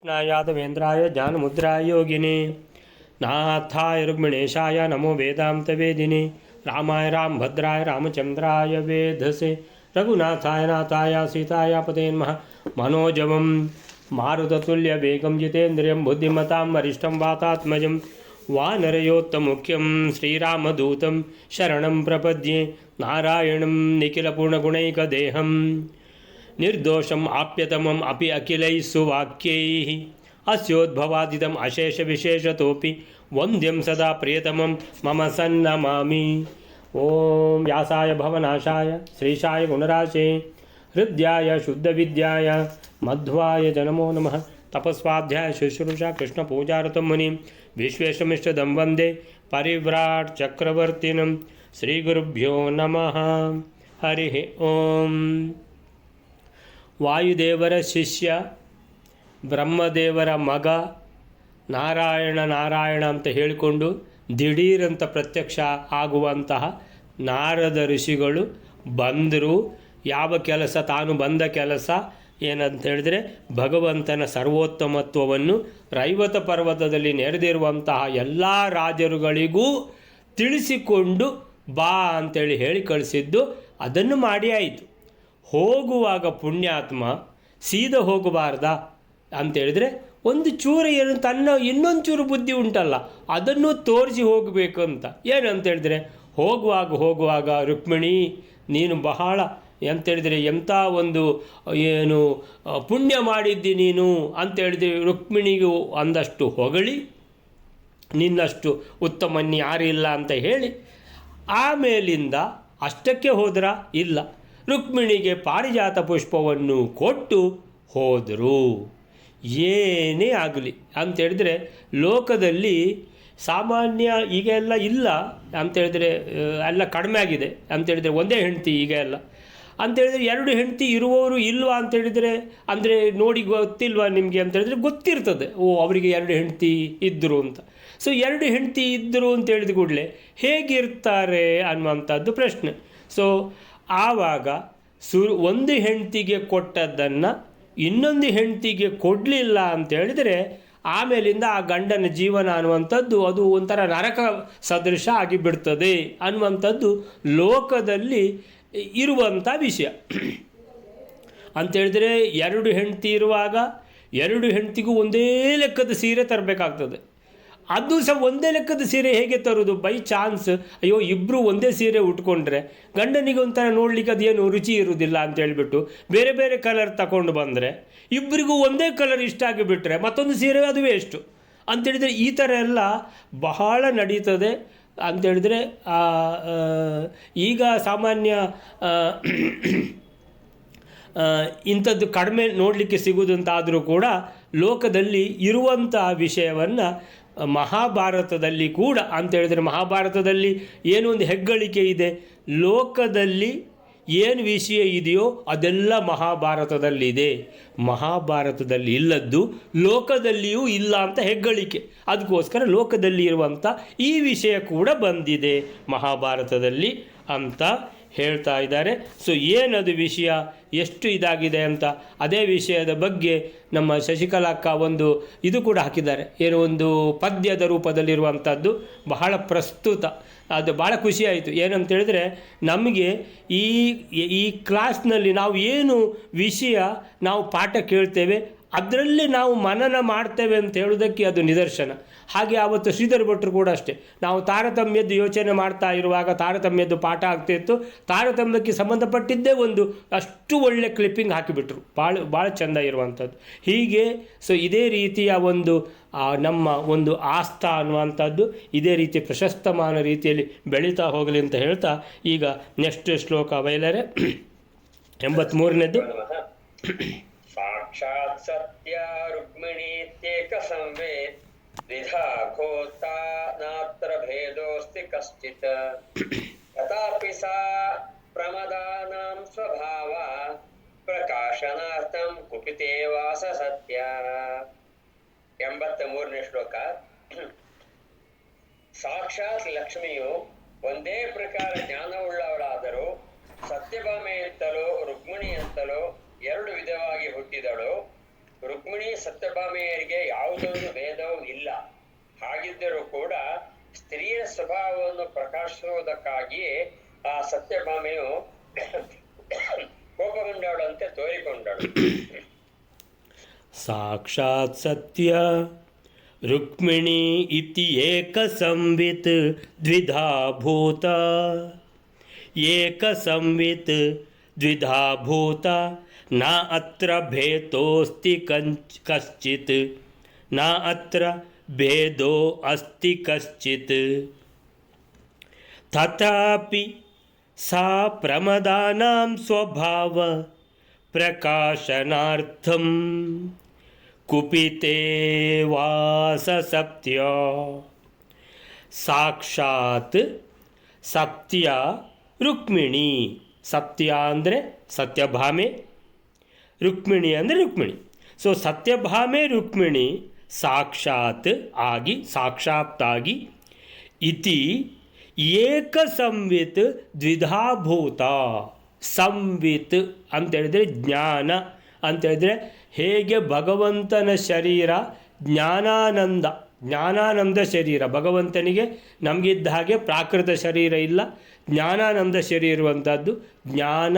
यादवेन्द्राय ज्ञानमुद्राय योगिने नाथाय रुक्मिणेशाय नमो वेदान्तवेदिने रामाय रामभद्राय रामचन्द्राय वेधसे रघुनाथाय नाथाय सीताय पते नमः मनोजवं मारुततुल्यवेगं जितेन्द्रियं बुद्धिमतां वरिष्ठं वातात्मजं वानरयोत्तमुख्यं श्रीरामदूतं शरणं प्रपद्ये नारायणं निखिलपूर्णगुणैकदेहं निर्दोषम् आप्यतमम् अपि अखिलैः सुवाक्यैः अस्योद्भवादिदम् अशेषविशेषतोऽपि वन्द्यं सदा प्रियतमं मम सन्नमामि। ॐ व्यासाय भवनाशाय श्रीशाय गुणराशे हृद्याय शुद्धविद्याय मध्वाय च नमो नमः। तपस्वाध्याय शुश्रूषा कृष्णपूजारतं मुनिं विश्वेशमिष्टदं वन्दे परिव्राट् चक्रवर्तिनं श्रीगुरुभ्यो नमः। हरिः ॐ। ವಾಯುದೇವರ ಶಿಷ್ಯ ಬ್ರಹ್ಮದೇವರ ಮಗ ನಾರಾಯಣ ನಾರಾಯಣ ಅಂತ ಹೇಳಿಕೊಂಡು ದಿಢೀರಂತ ಪ್ರತ್ಯಕ್ಷ ಆಗುವಂತಹ ನಾರದ ಋಷಿಗಳು ಬಂದರು. ಯಾವ ಕೆಲಸ? ತಾನು ಬಂದ ಕೆಲಸ ಏನಂತ ಹೇಳಿದರೆ ಭಗವಂತನ ಸರ್ವೋತ್ತಮತ್ವವನ್ನು ರೈವತ ಪರ್ವತದಲ್ಲಿ ನೆರೆದಿರುವಂತಹ ಎಲ್ಲ ರಾಜರುಗಳಿಗೂ ತಿಳಿಸಿಕೊಂಡು ಬಾ ಅಂತೇಳಿ ಹೇಳಿ ಕಳಿಸಿದ್ದು. ಅದನ್ನು ಮಾಡಿ ಆಯಿತು. ಹೋಗುವಾಗ ಪುಣ್ಯಾತ್ಮ ಸೀದಾ ಹೋಗಬಾರ್ದಾ ಅಂತೇಳಿದರೆ ಒಂದು ಚೂರು ಏನು ತನ್ನ ಇನ್ನೊಂದು ಚೂರು ಬುದ್ಧಿ ಉಂಟಲ್ಲ, ಅದನ್ನು ತೋರಿಸಿ ಹೋಗಬೇಕು ಅಂತ. ಏನಂತ ಹೇಳಿದ್ರೆ ಹೋಗುವಾಗ ರುಕ್ಮಿಣಿ ನೀನು ಬಹಳ ಅಂತೇಳಿದರೆ ಎಂಥ ಒಂದು ಏನು ಪುಣ್ಯ ಮಾಡಿದ್ದಿ ನೀನು ಅಂತೇಳಿದರೆ ರುಕ್ಮಿಣಿಗೂ ಅಂದಷ್ಟು ಹೊಗಳಿ ನಿನ್ನಷ್ಟು ಉತ್ತಮನ್ಯ ಯಾರಿಲ್ಲ ಅಂತ ಹೇಳಿ ಆಮೇಲಿಂದ ಅಷ್ಟಕ್ಕೆ ಹೋದ್ರ ಇಲ್ಲ, ರುಕ್ಮಿಣಿಗೆ ಪಾರಿಜಾತ ಪುಷ್ಪವನ್ನು ಕೊಟ್ಟು ಹೋದರು. ಏನೇ ಆಗಲಿ ಅಂತೇಳಿದರೆ ಲೋಕದಲ್ಲಿ ಸಾಮಾನ್ಯ ಈಗ ಎಲ್ಲ ಇಲ್ಲ ಅಂತೇಳಿದರೆ ಎಲ್ಲ ಕಡಿಮೆ ಆಗಿದೆ ಅಂತೇಳಿದರೆ ಒಂದೇ ಹೆಂಡತಿ ಈಗ ಎಲ್ಲ ಅಂತೇಳಿದರೆ ಎರಡು ಹೆಂಡತಿ ಇರುವವರು ಇಲ್ವಾ ಅಂತೇಳಿದರೆ ಅಂದರೆ ನೋಡಿ ಗೊತ್ತಿಲ್ವಾ ನಿಮಗೆ ಅಂತೇಳಿದರೆ ಗೊತ್ತಿರ್ತದೆ, ಅವರಿಗೆ ಎರಡು ಹೆಂಡತಿ ಇದ್ದರು ಅಂತ. ಸೊ ಎರಡು ಹೆಂಡತಿ ಇದ್ದರು ಅಂತ ಹೇಳಿದ ಕೂಡಲೇ ಹೇಗಿರ್ತಾರೆ ಅನ್ನುವಂಥದ್ದು ಪ್ರಶ್ನೆ. ಸೊ ಆವಾಗ ಒಂದು ಹೆಂಡತಿಗೆ ಕೊಟ್ಟದ್ದನ್ನು ಇನ್ನೊಂದು ಹೆಂಡತಿಗೆ ಕೊಡಲಿಲ್ಲ ಅಂತ ಹೇಳಿದರೆ ಆಮೇಲಿಂದ ಆ ಗಂಡನ ಜೀವನ ಅನ್ನುವಂಥದ್ದು ಅದು ಒಂಥರ ನರಕ ಸದೃಶ ಆಗಿಬಿಡ್ತದೆ ಅನ್ನುವಂಥದ್ದು ಲೋಕದಲ್ಲಿ ಇರುವಂಥ ವಿಷಯ. ಅಂಥೇಳಿದರೆ ಎರಡು ಹೆಂಡತಿ ಇರುವಾಗ ಎರಡು ಹೆಂಡತಿಗೂ ಒಂದೇ ಲೆಕ್ಕದ ಸೀರೆ ತರಬೇಕಾಗ್ತದೆ. ಅದು ಸಹ ಒಂದೇ ಲೆಕ್ಕದ ಸೀರೆ ಹೇಗೆ ತರೋದು? ಬೈ ಚಾನ್ಸ್ ಅಯ್ಯೋ ಇಬ್ಬರು ಒಂದೇ ಸೀರೆ ಉಟ್ಕೊಂಡ್ರೆ ಗಂಡನಿಗೆ ಒಂಥರ ನೋಡಲಿಕ್ಕೆ ಅದೇನು ರುಚಿ ಇರುವುದಿಲ್ಲ ಅಂತ ಹೇಳಿಬಿಟ್ಟು ಬೇರೆ ಬೇರೆ ಕಲರ್ ತಗೊಂಡು ಬಂದರೆ ಇಬ್ಬರಿಗೂ ಒಂದೇ ಕಲರ್ ಇಷ್ಟ ಆಗಿಬಿಟ್ರೆ ಮತ್ತೊಂದು ಸೀರೆ ಅದು ವೇಸ್ಟು ಅಂತೇಳಿದರೆ ಈ ಥರ ಎಲ್ಲ ಬಹಳ ನಡೀತದೆ ಅಂಥೇಳಿದರೆ ಈಗ ಸಾಮಾನ್ಯ ಇಂಥದ್ದು ಕಡಿಮೆ ನೋಡಲಿಕ್ಕೆ ಸಿಗುವುದಂತಾದರೂ ಕೂಡ ಲೋಕದಲ್ಲಿ ಇರುವಂಥ ವಿಷಯವನ್ನು ಮಹಾಭಾರತದಲ್ಲಿ ಕೂಡ ಅಂತೇಳಿದರೆ ಮಹಾಭಾರತದಲ್ಲಿ ಏನೋ ಒಂದು ಹೆಗ್ಗಳಿಕೆ ಇದೆ. ಲೋಕದಲ್ಲಿ ಏನು ವಿಷಯ ಇದೆಯೋ ಅದೆಲ್ಲ ಮಹಾಭಾರತದಲ್ಲಿದೆ. ಮಹಾಭಾರತದಲ್ಲಿ ಇಲ್ಲದ್ದು ಲೋಕದಲ್ಲಿಯೂ ಇಲ್ಲ ಅಂತ ಹೆಗ್ಗಳಿಕೆ. ಅದಕ್ಕೋಸ್ಕರ ಲೋಕದಲ್ಲಿ ಇರುವಂಥ ಈ ವಿಷಯ ಕೂಡ ಬಂದಿದೆ ಮಹಾಭಾರತದಲ್ಲಿ ಅಂತ ಹೇಳ್ತಾ ಇದ್ದಾರೆ. ಸೊ ಏನದು ವಿಷಯ, ಎಷ್ಟು ಇದಾಗಿದೆ ಅಂತ ಅದೇ ವಿಷಯದ ಬಗ್ಗೆ ನಮ್ಮ ಶಶಿಕಲಾಕ್ಕ ಒಂದು ಇದು ಕೂಡ ಹಾಕಿದ್ದಾರೆ, ಏನೋ ಒಂದು ಪದ್ಯದ ರೂಪದಲ್ಲಿರುವಂಥದ್ದು ಬಹಳ ಪ್ರಸ್ತುತ. ಅದು ಭಾಳ ಖುಷಿಯಾಯಿತು. ಏನಂತೇಳಿದರೆ ನಮಗೆ ಈ ಕ್ಲಾಸ್ನಲ್ಲಿ ನಾವು ಏನು ವಿಷಯ ನಾವು ಪಾಠ ಕೇಳ್ತೇವೆ ಅದರಲ್ಲಿ ನಾವು ಮನನ ಮಾಡ್ತೇವೆ ಅಂತ ಹೇಳೋದಕ್ಕೆ ಅದು ನಿದರ್ಶನ. ಹಾಗೆ ಆವತ್ತು ಶ್ರೀಧರ್ ಭಟ್ರು ಕೂಡ ಅಷ್ಟೇ, ನಾವು ತಾರತಮ್ಯದ್ದು ಯೋಚನೆ ಮಾಡ್ತಾ ಇರುವಾಗ ತಾರತಮ್ಯದ್ದು ಪಾಠ ಆಗ್ತಿತ್ತು, ತಾರತಮ್ಯಕ್ಕೆ ಸಂಬಂಧಪಟ್ಟಿದ್ದೇ ಒಂದು ಅಷ್ಟು ಒಳ್ಳೆ ಕ್ಲಿಪ್ಪಿಂಗ್ ಹಾಕಿಬಿಟ್ರು, ಭಾಳ ಚೆಂದ ಇರುವಂಥದ್ದು. ಹೀಗೆ ಸೊ ಇದೇ ರೀತಿಯ ಒಂದು ನಮ್ಮ ಒಂದು ಆಸ್ಥಾ ಅನ್ನುವಂಥದ್ದು ಇದೇ ರೀತಿ ಪ್ರಶಸ್ತಮಾನ ರೀತಿಯಲ್ಲಿ ಬೆಳೀತಾ ಹೋಗಲಿ ಅಂತ ಹೇಳ್ತಾ ಈಗ ನೆಕ್ಸ್ಟ್ ಶ್ಲೋಕ ಬಯಲರೆ 83ನೇದು. ಸಾಕ್ಷಾತ್ ಸತ್ಯ ರುಕ್ಮಿಣೀತ್ಯೇಕ ಸಂವೇದ್ ದ್ವಿಧಾ ಘೋತಾ ನಾತ್ರ ಭೇದೋಸ್ತಿ ಕಶ್ಚಿತ್ ತಥಾಪಿ ಸಾ ಪ್ರಮದಾನಾಂ ಸ್ವಭಾವ ಪ್ರಕಾಶನಾರ್ಥಂ ಕುಪಿತೇ ವಾಸ ಸತ್ಯ. 83ನೇ ಶ್ಲೋಕ. ಸಾಕ್ಷಾತ್ ಲಕ್ಷ್ಮಿಯು ಒಂದೇ ಪ್ರಕಾರ ಜ್ಞಾನವುಳ್ಳವಳಾದರೂ ಸತ್ಯಭಾಮೆಯಂತಲೋ ರುಕ್ಮಿಣಿಯಂತಲೋ ಎರಡು ವಿಧವಾಗಿ ಹುಟ್ಟಿದಳು. ರುಕ್ಮಿಣಿ ಸತ್ಯಭಾಮೆಯರಿಗೆ ಯಾವುದೊಂದು ಭೇದವೂ ಇಲ್ಲ. ಹಾಗಿದ್ದರೂ ಕೂಡ ಸ್ತ್ರೀಯ ಸ್ವಭಾವವನ್ನು ಪ್ರಕಾಶಿಸುವುದಕ್ಕಾಗಿಯೇ ಆ ಸತ್ಯಭಾಮೆಯು ಕೋಪಗೊಂಡವಳಂತೆ ತೋರಿಕೊಂಡಳು. ಸಾಕ್ಷಾತ್ ಸತ್ಯ ರುಕ್ಮಿಣಿ ಇತಿ ಏಕ ಸಂವಿತ್ ದ್ವಿಧಾ ಭೂತ. ಏಕ ಸಂವಿತ್ ದ್ವಿಧಾ ಭೂತ ನ ಅತ್ರ ಭೇದೋಸ್ತಿ ಕಶ್ಚಿತ್. ನ ಅತ್ರ ಭೇದೋ ಅಸ್ತಿ ಕಶ್ಚಿತ್. ತಥಾಪಿ ಸಾ ಪ್ರಮದಾನಾಂ ಸ್ವಭಾವ ಪ್ರಕಾಶನಾರ್ಥಂ ಕುಪಿತೆ ವಾಸ ಸತ್ಯ. ಸಾಕ್ಷಾತ್ ಸತ್ಯ ರುಕ್ಮಿಣಿ. ಸತ್ಯ ಅಂದರೆ ಸತ್ಯಭಾಮೆ, ರುಕ್ಮಿಣಿ ಅಂದರೆ ರುಕ್ಮಿಣಿ. ಸೊ ಸತ್ಯಭಾಮೆ ರುಕ್ಮಿಣಿ ಸಾಕ್ಷಾತ್ ಆಗಿ, ಸಾಕ್ಷಾತ್ತಾಗಿ, ಇತಿ ಏಕ ಸಂವಿತ್ ದ್ವಿಧಾಭೂತ. ಸಂವಿತ್ ಅಂತೇಳಿದರೆ ಜ್ಞಾನ ಅಂತೇಳಿದರೆ ಹೇಗೆ ಭಗವಂತನ ಶರೀರ ಜ್ಞಾನಾನಂದ, ಜ್ಞಾನಾನಂದ ಶರೀರ. ಭಗವಂತನಿಗೆ ನಮಗಿದ್ದ ಹಾಗೆ ಪ್ರಾಕೃತ ಶರೀರ ಇಲ್ಲ, ಜ್ಞಾನಾನಂದ ಶರೀರ ಇರುವಂಥದ್ದು. ಜ್ಞಾನ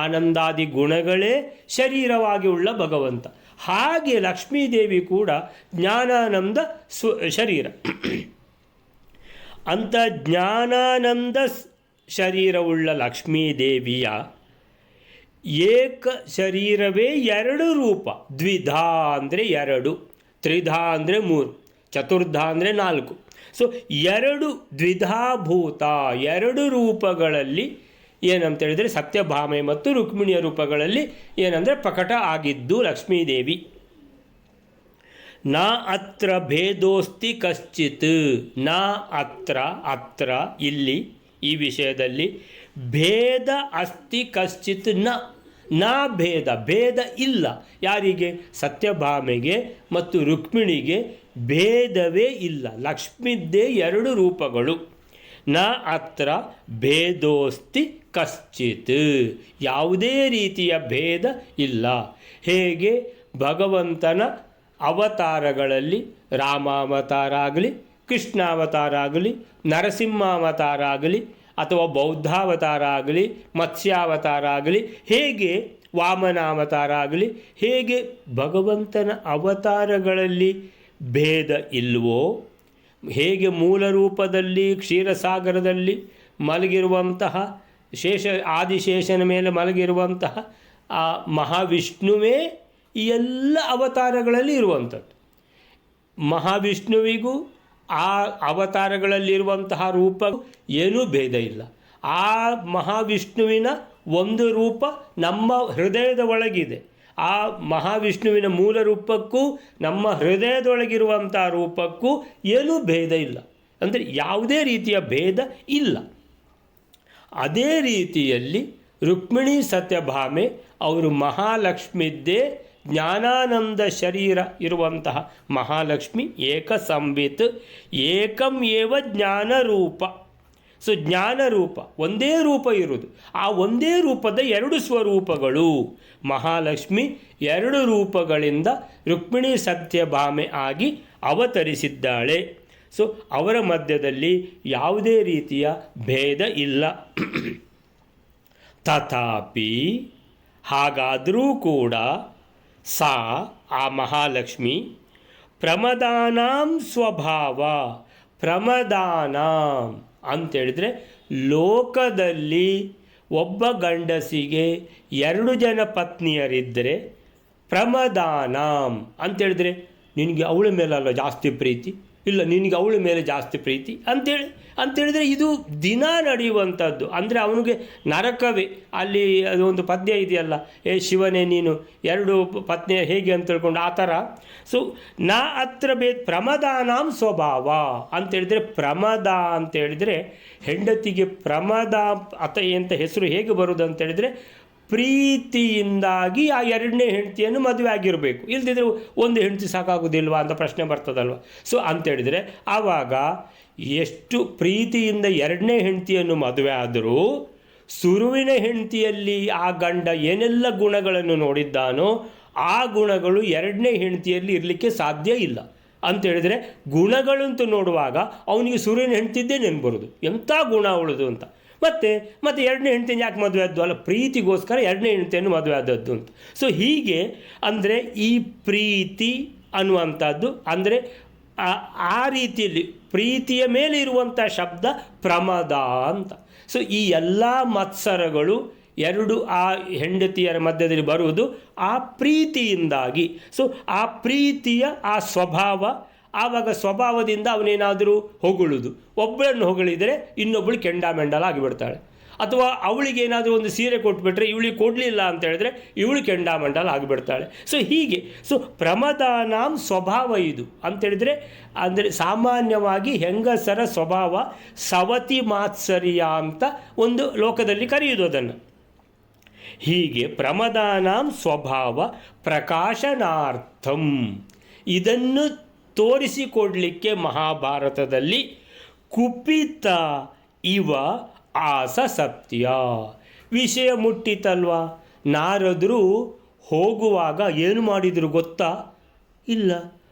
ಆನಂದಾದಿ ಗುಣಗಳೇ ಶರೀರವಾಗಿ ಉಳ್ಳ ಭಗವಂತ. ಹಾಗೆ ಲಕ್ಷ್ಮೀದೇವಿ ಕೂಡ ಜ್ಞಾನಾನಂದ ಶರೀರ. ಅಂಥ ಜ್ಞಾನಾನಂದ ಶರೀರವುಳ್ಳ ಲಕ್ಷ್ಮೀದೇವಿಯ ಏಕ ಶರೀರವೇ ಎರಡು ರೂಪ. ದ್ವಿಧಾ ಅಂದರೆ ಎರಡು, ತ್ರಿಧಾ ಅಂದರೆ ಮೂರು, ಚತುರ್ಧಾ ಅಂದರೆ ನಾಲ್ಕು. ಸೊ ಎರಡು ದ್ವಿಧಾಭೂತ, ಎರಡು ರೂಪಗಳಲ್ಲಿ ಏನಂತ ಹೇಳಿದರೆ ಸತ್ಯಭಾಮೆ ಮತ್ತು ರುಕ್ಮಿಣಿಯ ರೂಪಗಳಲ್ಲಿ ಏನಂದರೆ ಪ್ರಕಟ ಆಗಿದ್ದು ಲಕ್ಷ್ಮೀದೇವಿ. ನ ಅತ್ರ ಭೇದೋಸ್ತಿ ಕಶ್ಚಿತ್. ನ ಅತ್ರ, ಅತ್ರ ಇಲ್ಲಿ ಈ ವಿಷಯದಲ್ಲಿ ಭೇದ ಅಸ್ತಿ ಕಶ್ಚಿತ್. ನ ಭೇದ, ಭೇದ ಇಲ್ಲ. ಯಾರಿಗೆ? ಸತ್ಯಭಾಮೆಗೆ ಮತ್ತು ರುಕ್ಮಿಣಿಗೆ ಭೇದವೇ ಇಲ್ಲ. ಲಕ್ಷ್ಮಿದ್ದೇ ಎರಡು ರೂಪಗಳು. ನ ಅತ್ರ ಭೇದೋಸ್ತಿ ಕಶ್ಚಿತ್. ಯಾವುದೇ ರೀತಿಯ ಭೇದ ಇಲ್ಲ. ಹೇಗೆ ಭಗವಂತನ ಅವತಾರಗಳಲ್ಲಿ ರಾಮಾವತಾರ ಆಗಲಿ, ಕೃಷ್ಣಾವತಾರ ಆಗಲಿ, ನರಸಿಂಹಾವತಾರ ಆಗಲಿ, ಅಥವಾ ಬೌದ್ಧಾವತಾರ ಆಗಲಿ, ಮತ್ಸ್ಯಾವತಾರ ಆಗಲಿ, ಹೇಗೆ ವಾಮನಾವತಾರ ಆಗಲಿ, ಹೇಗೆ ಭಗವಂತನ ಅವತಾರಗಳಲ್ಲಿ ಭೇದ ಇಲ್ವೋ, ಹೇಗೆ ಮೂಲ ರೂಪದಲ್ಲಿ ಕ್ಷೀರಸಾಗರದಲ್ಲಿ ಮಲಗಿರುವಂತಹ ಆದಿಶೇಷನ ಮೇಲೆ ಮಲಗಿರುವಂತಹ ಆ ಮಹಾವಿಷ್ಣುವೇ ಈ ಎಲ್ಲ ಅವತಾರಗಳಲ್ಲಿ ಇರುವಂಥದ್ದು. ಮಹಾವಿಷ್ಣುವಿಗೂ ಆ ಅವತಾರಗಳಲ್ಲಿರುವಂತಹ ರೂಪ ಏನೂ ಭೇದ ಇಲ್ಲ. ಆ ಮಹಾವಿಷ್ಣುವಿನ ಒಂದು ರೂಪ ನಮ್ಮ ಹೃದಯದ ಒಳಗಿದೆ. ಆ ಮಹಾವಿಷ್ಣುವಿನ ಮೂಲ ರೂಪಕ್ಕೂ ನಮ್ಮ ಹೃದಯದೊಳಗಿರುವಂಥ ರೂಪಕ್ಕೂ ಏನೂ ಭೇದ ಇಲ್ಲ. ಅಂದರೆ ಯಾವುದೇ ರೀತಿಯ ಭೇದ ಇಲ್ಲ. ಅದೇ ರೀತಿಯಲ್ಲಿ ರುಕ್ಮಿಣಿ ಸತ್ಯಭಾಮೆ ಅವರು ಮಹಾಲಕ್ಷ್ಮಿದ್ದೇ ಜ್ಞಾನಾನಂದ ಶರೀರ ಇರುವಂತಹ ಮಹಾಲಕ್ಷ್ಮಿ. ಏಕ ಸಂವಿತ್ ಏಕಂ ಏವ ಜ್ಞಾನರೂಪ. ಸೊ ಜ್ಞಾನರೂಪ ಒಂದೇ ರೂಪ ಇರುವುದು. ಆ ಒಂದೇ ರೂಪದ ಎರಡು ಸ್ವರೂಪಗಳು. ಮಹಾಲಕ್ಷ್ಮಿ ಎರಡು ರೂಪಗಳಿಂದ ರುಕ್ಮಿಣಿ ಸತ್ಯಭಾಮೆ ಆಗಿ ಅವತರಿಸಿದ್ದಾಳೆ. ಸೊ ಅವರ ಮಧ್ಯದಲ್ಲಿ ಯಾವುದೇ ರೀತಿಯ ಭೇದ ಇಲ್ಲ. ತಥಾಪಿ ಹಾಗಾದರೂ ಕೂಡ ಸಾ ಆ ಮಹಾಲಕ್ಷ್ಮಿ ಪ್ರಮದಾನಾಂ ಸ್ವಭಾವ. ಪ್ರಮದಾನಾಂ ಅಂತೇಳಿದರೆ ಲೋಕದಲ್ಲಿ ಒಬ್ಬ ಗಂಡಸಿಗೆ 2 ಜನ ಪತ್ನಿಯರಿದ್ದರೆ ಪ್ರಮದಾನಾಂ ಅಂತೇಳಿದರೆ ನಿನಗೆ ಅವಳ ಮೇಲಲ್ಲ ಜಾಸ್ತಿ ಪ್ರೀತಿ, ಇಲ್ಲ ನಿನಗೆ ಅವಳ ಮೇಲೆ ಜಾಸ್ತಿ ಪ್ರೀತಿ ಅಂತೇಳಿದರೆ ಇದು ದಿನ ನಡೆಯುವಂಥದ್ದು. ಅಂದರೆ ಅವನಿಗೆ ನರಕವೇ. ಅಲ್ಲಿ ಅದೊಂದು ಪದ್ಯ ಇದೆಯಲ್ಲ, ಶಿವನೇ ನೀನು 2 ಪತ್ನಿಯ ಹೇಗೆ ಅಂತ ತಿಳ್ಕೊಂಡು ಆ ಥರ. ಸೊ ನಾ ಅತ್ರ ಪ್ರಮದಾನಾಂ ಸ್ವಭಾವ ಅಂತೇಳಿದರೆ, ಪ್ರಮದ ಅಂತೇಳಿದರೆ ಹೆಂಡತಿಗೆ ಪ್ರಮದ ಅಂತ ಹೆಸರು ಹೇಗೆ ಬರುವುದು ಅಂತೇಳಿದರೆ ಪ್ರೀತಿಯಿಂದಾಗಿ ಆ 2ನೇ ಹೆಂಡತಿಯನ್ನು ಮದುವೆ ಆಗಿರಬೇಕು. ಇಲ್ದಿದ್ರೆ ಒಂದು ಹೆಂಡತಿ ಸಾಕಾಗೋದಿಲ್ವಾ ಅಂತ ಪ್ರಶ್ನೆ ಬರ್ತದಲ್ವ. ಸೊ ಅಂತೇಳಿದರೆ ಆವಾಗ ಎಷ್ಟು ಪ್ರೀತಿಯಿಂದ 2ನೇ ಹೆಂಡತಿಯನ್ನು ಮದುವೆ ಆದರೂ ಸುರುವಿನ ಹೆಂಡತಿಯಲ್ಲಿ ಆ ಗಂಡ ಏನೆಲ್ಲ ಗುಣಗಳನ್ನು ನೋಡಿದ್ದಾನೋ ಆ ಗುಣಗಳು ಎರಡನೇ ಹೆಂಡತಿಯಲ್ಲಿ ಇರಲಿಕ್ಕೆ ಸಾಧ್ಯ ಇಲ್ಲ. ಅಂತೇಳಿದರೆ ಗುಣಗಳಂತೂ ನೋಡುವಾಗ ಅವನಿಗೆ ಸೂರ್ಯನ ಹೆಂಡ್ತಿದ್ದೇ ನೆನಪು ಬರೋದು, ಎಂಥ ಗುಣ ಅವಳದು ಅಂತ. ಮತ್ತು ಎರಡನೇ ಹೆಂಡತಿಯನ್ನು ಯಾಕೆ ಮದುವೆ ಆದ್ದು? ಅಲ್ಲ, ಪ್ರೀತಿಗೋಸ್ಕರ ಎರಡನೇ ಹೆಂಡತಿಯನ್ನು ಮದುವೆ ಆದದ್ದು ಅಂತ. ಸೊ ಹೀಗೆ ಅಂದರೆ ಈ ಪ್ರೀತಿ ಅನ್ನುವಂಥದ್ದು ಅಂದರೆ ಆ ರೀತಿಯಲ್ಲಿ ಪ್ರೀತಿಯ ಮೇಲೆ ಇರುವಂಥ ಶಬ್ದ ಪ್ರಮದ ಅಂತ. ಸೊ ಈ ಎಲ್ಲ ಮತ್ಸರಗಳು ಎರಡು ಆ ಹೆಂಡತಿಯರ ಮಧ್ಯದಲ್ಲಿ ಬರುವುದು ಆ ಪ್ರೀತಿಯಿಂದಾಗಿ. ಸೊ ಆ ಪ್ರೀತಿಯ ಆ ಸ್ವಭಾವ, ಆವಾಗ ಸ್ವಭಾವದಿಂದ ಅವನೇನಾದರೂ ಹೊಗಳುವುದು, ಒಬ್ಬಳನ್ನು ಹೊಗಳಿದರೆ ಇನ್ನೊಬ್ಬಳು ಕೆಂಡಾಮೆಂಡಲ ಆಗಿಬಿಡ್ತಾಳೆ. ಅಥವಾ ಅವಳಿಗೆ ಏನಾದರೂ ಒಂದು ಸೀರೆ ಕೊಟ್ಬಿಟ್ರೆ ಇವಳಿಗೆ ಕೊಡಲಿಲ್ಲ ಅಂತ ಹೇಳಿದ್ರೆ ಇವಳು ಕೆಂಡಾಮಂಡಲ ಆಗಿಬಿಡ್ತಾಳೆ. ಸೊ ಹೀಗೆ ಪ್ರಮದಾನಾಂ ಸ್ವಭಾವ ಇದು ಅಂತೇಳಿದರೆ ಅಂದರೆ ಸಾಮಾನ್ಯವಾಗಿ ಹೆಂಗಸರ ಸ್ವಭಾವ ಸವತಿ ಮಾತ್ಸರ್ಯ ಅಂತ ಒಂದು ಲೋಕದಲ್ಲಿ ಕರೆಯುವುದು ಅದನ್ನು. ಹೀಗೆ ಪ್ರಮದಾನಾಂ ಸ್ವಭಾವ ಪ್ರಕಾಶನಾರ್ಥಂ ಇದನ್ನು ತೋರಿಸಿಕೊಡಲಿಕ್ಕೆ ಮಹಾಭಾರತದಲ್ಲಿ ಕುಪಿತ ಇವ ಆಸ ಸತ್ಯ ವಿಷಯ ಮುಟ್ಟಿತಲ್ವ. ನಾರದರು ಹೋಗುವಾಗ ಏನು ಮಾಡಿದರು ಗೊತ್ತಾ? ಇಲ್ಲ,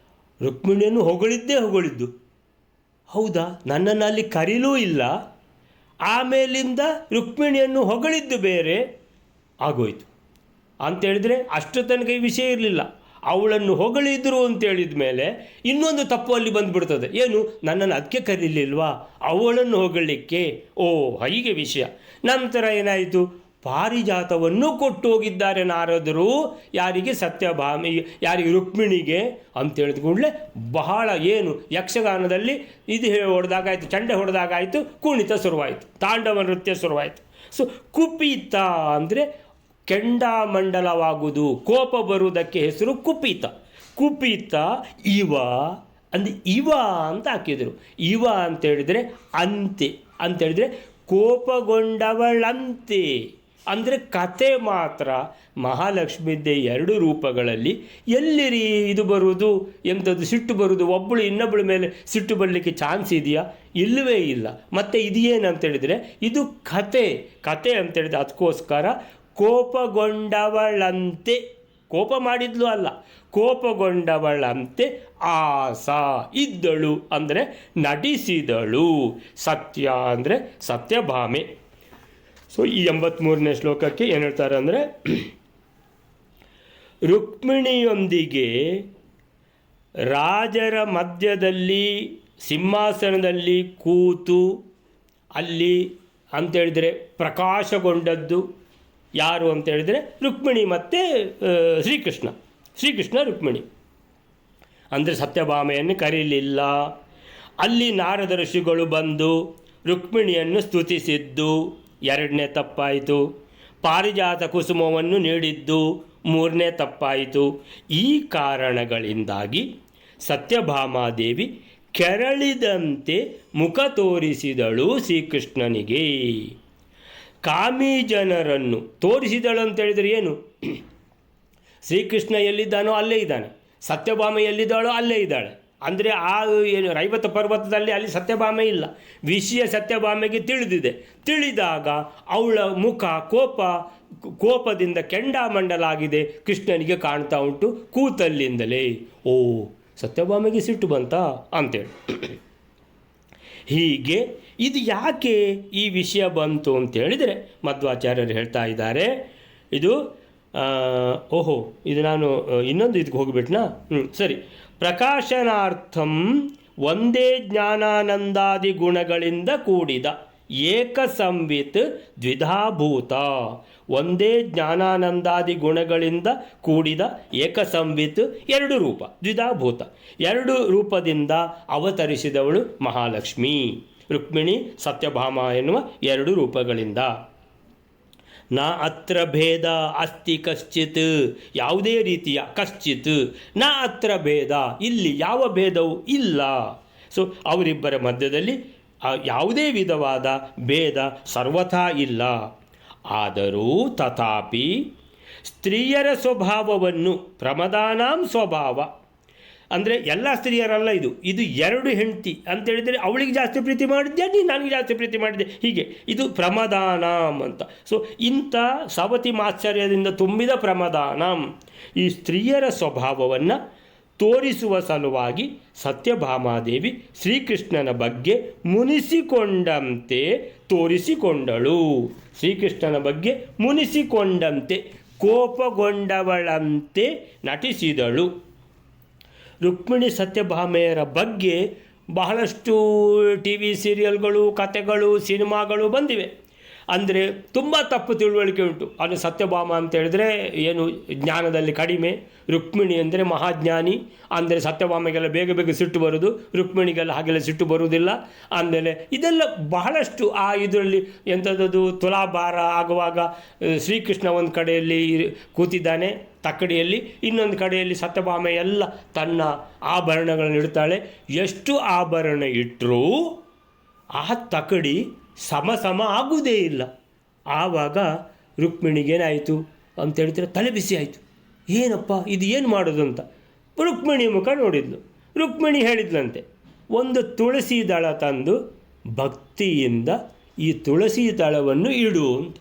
ರುಕ್ಮಿಣಿಯನ್ನು ಹೊಗಳಿದ್ದು. ಹೌದಾ, ನನ್ನನ್ನು ಅಲ್ಲಿ ಕರೀಲೂ ಇಲ್ಲ, ಆಮೇಲಿಂದ ರುಕ್ಮಿಣಿಯನ್ನು ಹೊಗಳಿದ್ದು ಬೇರೆ ಆಗೋಯ್ತು ಅಂತೇಳಿದರೆ ಅಷ್ಟು ತನಕ ಈ ವಿಷಯ ಇರಲಿಲ್ಲ. ಅವಳನ್ನು ಹೊಗಳಿದ್ರು ಅಂತೇಳಿದ ಮೇಲೆ ಇನ್ನೊಂದು ತಪ್ಪು ಅಲ್ಲಿ ಬಂದುಬಿಡ್ತದೆ. ಏನು, ನನ್ನನ್ನು ಅದಕ್ಕೆ ಕರೀಲಿಲ್ವಾ ಅವಳನ್ನು ಹೊಗಳಲಿಕ್ಕೆ? ಓ, ಹೀಗೆ ವಿಷಯ. ನಂತರ ಏನಾಯಿತು, ಪಾರಿಜಾತವನ್ನು ಕೊಟ್ಟು ಹೋಗಿದ್ದಾರೆ ನಾರದರು. ಯಾರಿಗೆ? ಸತ್ಯಭಾಮಿ. ಯಾರಿಗೆ? ರುಕ್ಮಿಣಿಗೆ ಅಂತೇಳಿದ ಕೂಡಲೇ ಬಹಳ ಏನು ಯಕ್ಷಗಾನದಲ್ಲಿ ಇದು ಹೊಡೆದಾಗಾಯಿತು, ಚಂಡೆ ಹೊಡೆದಾಗಾಯಿತು, ಕುಣಿತ ಶುರುವಾಯಿತು, ತಾಂಡವ ನೃತ್ಯ ಶುರುವಾಯಿತು. ಸೊ ಕುಪಿತ ಅಂದರೆ ಕೆಂಡಾಮಂಡಲವಾಗುವುದು, ಕೋಪ ಬರುವುದಕ್ಕೆ ಹೆಸರು ಕುಪಿತ. ಕುಪಿತ ಇವ ಅಂದರೆ ಇವ ಅಂತ ಹಾಕಿದರು. ಇವ ಅಂತೇಳಿದರೆ ಅಂತೆ ಅಂತೇಳಿದರೆ ಕೋಪಗೊಂಡವಳಂತೆ ಅಂದರೆ ಕತೆ ಮಾತ್ರ. ಮಹಾಲಕ್ಷ್ಮಿದ್ದೆ ಎರಡು ರೂಪಗಳಲ್ಲಿ ಎಲ್ಲಿರಿ ಇದು ಬರುವುದು, ಎಂಥದ್ದು ಸಿಟ್ಟು ಬರುವುದು, ಒಬ್ಬಳು ಇನ್ನೊಬ್ಬಳ ಮೇಲೆ ಸಿಟ್ಟು ಬರಲಿಕ್ಕೆ ಚಾನ್ಸ್ ಇದೆಯಾ? ಇಲ್ಲವೇ ಇಲ್ಲ. ಮತ್ತು ಇದು ಏನಂತೇಳಿದರೆ ಇದು ಕತೆ ಅಂತೇಳಿದರೆ ಅದಕ್ಕೋಸ್ಕರ ಕೋಪಗೊಂಡವಳಂತೆ, ಕೋಪ ಮಾಡಿದ್ಲು ಅಲ್ಲ, ಕೋಪಗೊಂಡವಳಂತೆ ಆಸ ಇದ್ದಳು ಅಂದರೆ ನಟಿಸಿದಳು. ಸತ್ಯ ಅಂದರೆ ಸತ್ಯಭಾಮೆ. ಸೊ ಈ 83ನೇ ಶ್ಲೋಕಕ್ಕೆ ಏನು ಹೇಳ್ತಾರೆ ಅಂದರೆ, ರುಕ್ಮಿಣಿಯೊಂದಿಗೆ ರಾಜರ ಮಧ್ಯದಲ್ಲಿ ಸಿಂಹಾಸನದಲ್ಲಿ ಕೂತು ಅಲ್ಲಿ ಅಂತೇಳಿದರೆ ಪ್ರಕಾಶಗೊಂಡದ್ದು ಯಾರು ಅಂತೇಳಿದರೆ ರುಕ್ಮಿಣಿ ಮತ್ತು ಶ್ರೀಕೃಷ್ಣ ರುಕ್ಮಿಣಿ ಅಂದರೆ ಸತ್ಯಭಾಮೆಯನ್ನು ಕರೀಲಿಲ್ಲ. ಅಲ್ಲಿ ನಾರದ ಋಷಿಗಳು ಬಂದು ರುಕ್ಮಿಣಿಯನ್ನು ಸ್ತುತಿಸಿದ್ದು ಎರಡನೇ ತಪ್ಪಾಯಿತು. ಪಾರಿಜಾತ ಕುಸುಮವನ್ನು ನೀಡಿದ್ದು ಮೂರನೇ ತಪ್ಪಾಯಿತು. ಈ ಕಾರಣಗಳಿಂದಾಗಿ ಸತ್ಯಭಾಮಾದೇವಿ ಕೆರಳಿದಂತೆ ಮುಖ ತೋರಿಸಿದಳು ಶ್ರೀಕೃಷ್ಣನಿಗೆ. ಕಾಮಿ ಜನರನ್ನು ತೋರಿಸಿದಳು ಅಂತೇಳಿದರೆ ಏನು? ಶ್ರೀಕೃಷ್ಣ ಎಲ್ಲಿದ್ದಾನೋ ಅಲ್ಲೇ ಇದ್ದಾನೆ, ಸತ್ಯಭಾಮೆ ಎಲ್ಲಿದ್ದಾಳೋ ಅಲ್ಲೇ ಇದ್ದಾಳೆ. ಅಂದರೆ ಆ ಏನು ರೈವತ ಪರ್ವತದಲ್ಲಿ ಅಲ್ಲಿ ಸತ್ಯಭಾಮೆ ಇಲ್ಲ, ವಿಷಯ ಸತ್ಯಭಾಮೆಗೆ ತಿಳಿದಾಗ ಅವಳ ಮುಖ ಕೋಪದಿಂದ ಕೆಂಡಾಮಂಡಲಾಗಿದೆ ಕೃಷ್ಣನಿಗೆ ಕಾಣ್ತಾ ಉಂಟು ಕೂತಲ್ಲಿಂದಲೇ. ಓ, ಸತ್ಯಭಾಮೆಗೆ ಸಿಟ್ಟು ಬಂತಾ ಅಂತೇಳಿ. ಹೀಗೆ ಇದು ಯಾಕೆ ಈ ವಿಷಯ ಬಂತು ಅಂತೇಳಿದರೆ ಮಧ್ವಾಚಾರ್ಯರು ಹೇಳ್ತಾ ಇದ್ದಾರೆ. ಇದು ಇದು ನಾನು ಇನ್ನೊಂದು ಇದಕ್ಕೆ ಹೋಗಿಬಿಟ್ನಾ? ಸರಿ. ಪ್ರಕಾಶನಾರ್ಥಂ ಒಂದೇ ಜ್ಞಾನಾನಂದಾದಿ ಗುಣಗಳಿಂದ ಕೂಡಿದ ಏಕಸಂವಿತ್ ದ್ವಿಧಾಭೂತ. ಒಂದೇ ಜ್ಞಾನಾನಂದಾದಿ ಗುಣಗಳಿಂದ ಕೂಡಿದ ಏಕಸಂವಿತ್ ಎರಡು ರೂಪ, ದ್ವಿಧಾಭೂತ ಎರಡು ರೂಪದಿಂದ ಅವತರಿಸಿದವಳು ಮಹಾಲಕ್ಷ್ಮಿ. ರುಕ್ಮಿಣಿ ಸತ್ಯಭಾಮ ಎನ್ನುವ ಎರಡು ರೂಪಗಳಿಂದ. ನ ಅತ್ರ ಭೇದ ಅಸ್ತಿ ಕಶ್ಚಿತ್, ಯಾವುದೇ ರೀತಿಯ ಕಶ್ಚಿತ್, ನ ಅತ್ರ ಭೇದ, ಇಲ್ಲಿ ಯಾವ ಭೇದವೂ ಇಲ್ಲ. ಸೊ ಅವರಿಬ್ಬರ ಮಧ್ಯದಲ್ಲಿ ಯಾವುದೇ ವಿಧವಾದ ಭೇದ ಸರ್ವಥಾ ಇಲ್ಲ. ಆದರೂ ತಥಾಪಿ ಸ್ತ್ರೀಯರ ಸ್ವಭಾವವನ್ನು ಪ್ರಮದಾನಾಂ ಸ್ವಭಾವ ಅಂದರೆ ಎಲ್ಲ ಸ್ತ್ರೀಯರಲ್ಲ, ಇದು ಎರಡು ಹೆಂಡತಿ ಅಂತೇಳಿದರೆ ಅವಳಿಗೆ ಜಾಸ್ತಿ ಪ್ರೀತಿ ಮಾಡಿದ್ದೆ, ನೀನು ನನಗೆ ಜಾಸ್ತಿ ಪ್ರೀತಿ ಮಾಡಿದ್ದೆ, ಹೀಗೆ ಇದು ಪ್ರಮದಾನಂ ಅಂತ. ಸೊ ಇಂಥ ಸವತಿ ಮಾತ್ಸರ್ಯದಿಂದ ತುಂಬಿದ ಪ್ರಮದಾನಂ ಈ ಸ್ತ್ರೀಯರ ಸ್ವಭಾವವನ್ನು ತೋರಿಸುವ ಸಲುವಾಗಿ ಸತ್ಯಭಾಮಾದೇವಿ ಶ್ರೀಕೃಷ್ಣನ ಬಗ್ಗೆ ಮುನಿಸಿಕೊಂಡಂತೆ ತೋರಿಸಿಕೊಂಡಳು. ಶ್ರೀಕೃಷ್ಣನ ಬಗ್ಗೆ ಮುನಿಸಿಕೊಂಡಂತೆ, ಕೋಪಗೊಂಡವಳಂತೆ ನಟಿಸಿದಳು. ರುಕ್ಮಿಣಿ ಸತ್ಯಭಾಮೆಯರ ಬಗ್ಗೆ ಬಹಳಷ್ಟು ಟಿ ವಿ ಸೀರಿಯಲ್ಗಳು, ಕಥೆಗಳು, ಸಿನಿಮಾಗಳು ಬಂದಿವೆ. ಅಂದರೆ ತುಂಬ ತಪ್ಪು ತಿಳುವಳಿಕೆ ಉಂಟು. ಅದು ಸತ್ಯಭಾಮ ಅಂತ ಹೇಳಿದ್ರೆ ಏನು ಜ್ಞಾನದಲ್ಲಿ ಕಡಿಮೆ, ರುಕ್ಮಿಣಿ ಅಂದರೆ ಮಹಾಜ್ಞಾನಿ, ಅಂದರೆ ಸತ್ಯಭಾಮೆಗೆಲ್ಲ ಬೇಗ ಬೇಗ ಸಿಟ್ಟು ಬರೋದು, ರುಕ್ಮಿಣಿಗೆಲ್ಲ ಹಾಗೆಲ್ಲ ಸಿಟ್ಟು ಬರುವುದಿಲ್ಲ. ಆಮೇಲೆ ಇದೆಲ್ಲ ಬಹಳಷ್ಟು ಇದರಲ್ಲಿ ಎಂಥದ್ದು ತುಲಾಭಾರ ಆಗುವಾಗ ಶ್ರೀಕೃಷ್ಣ ಒಂದು ಕಡೆಯಲ್ಲಿ ಕೂತಿದ್ದಾನೆ ತಕ್ಕಡಿಯಲ್ಲಿ, ಇನ್ನೊಂದು ಕಡೆಯಲ್ಲಿ ಸತ್ಯಭಾಮೆ ಎಲ್ಲ ತನ್ನ ಆಭರಣಗಳನ್ನು ಇಡ್ತಾಳೆ. ಎಷ್ಟು ಆಭರಣ ಇಟ್ಟರೂ ಆ ತಕ್ಕಡಿ ಸಮ ಆಗುವುದೇ ಇಲ್ಲ. ಆವಾಗ ರುಕ್ಮಿಣಿಗೇನಾಯಿತು ಅಂತ ಹೇಳ್ತಾರೆ, ತಲೆ ಬಿಸಿ ಆಯಿತು. ಏನಪ್ಪ ಇದು ಏನು ಮಾಡೋದು ಅಂತ ರುಕ್ಮಿಣಿ ಮುಖ ನೋಡಿದ್ಲು. ರುಕ್ಮಿಣಿ ಹೇಳಿದ್ಲಂತೆ, ಒಂದು ತುಳಸಿ ದಳ ತಂದು ಭಕ್ತಿಯಿಂದ ಈ ತುಳಸಿ ದಳವನ್ನು ಇಡು ಅಂತ.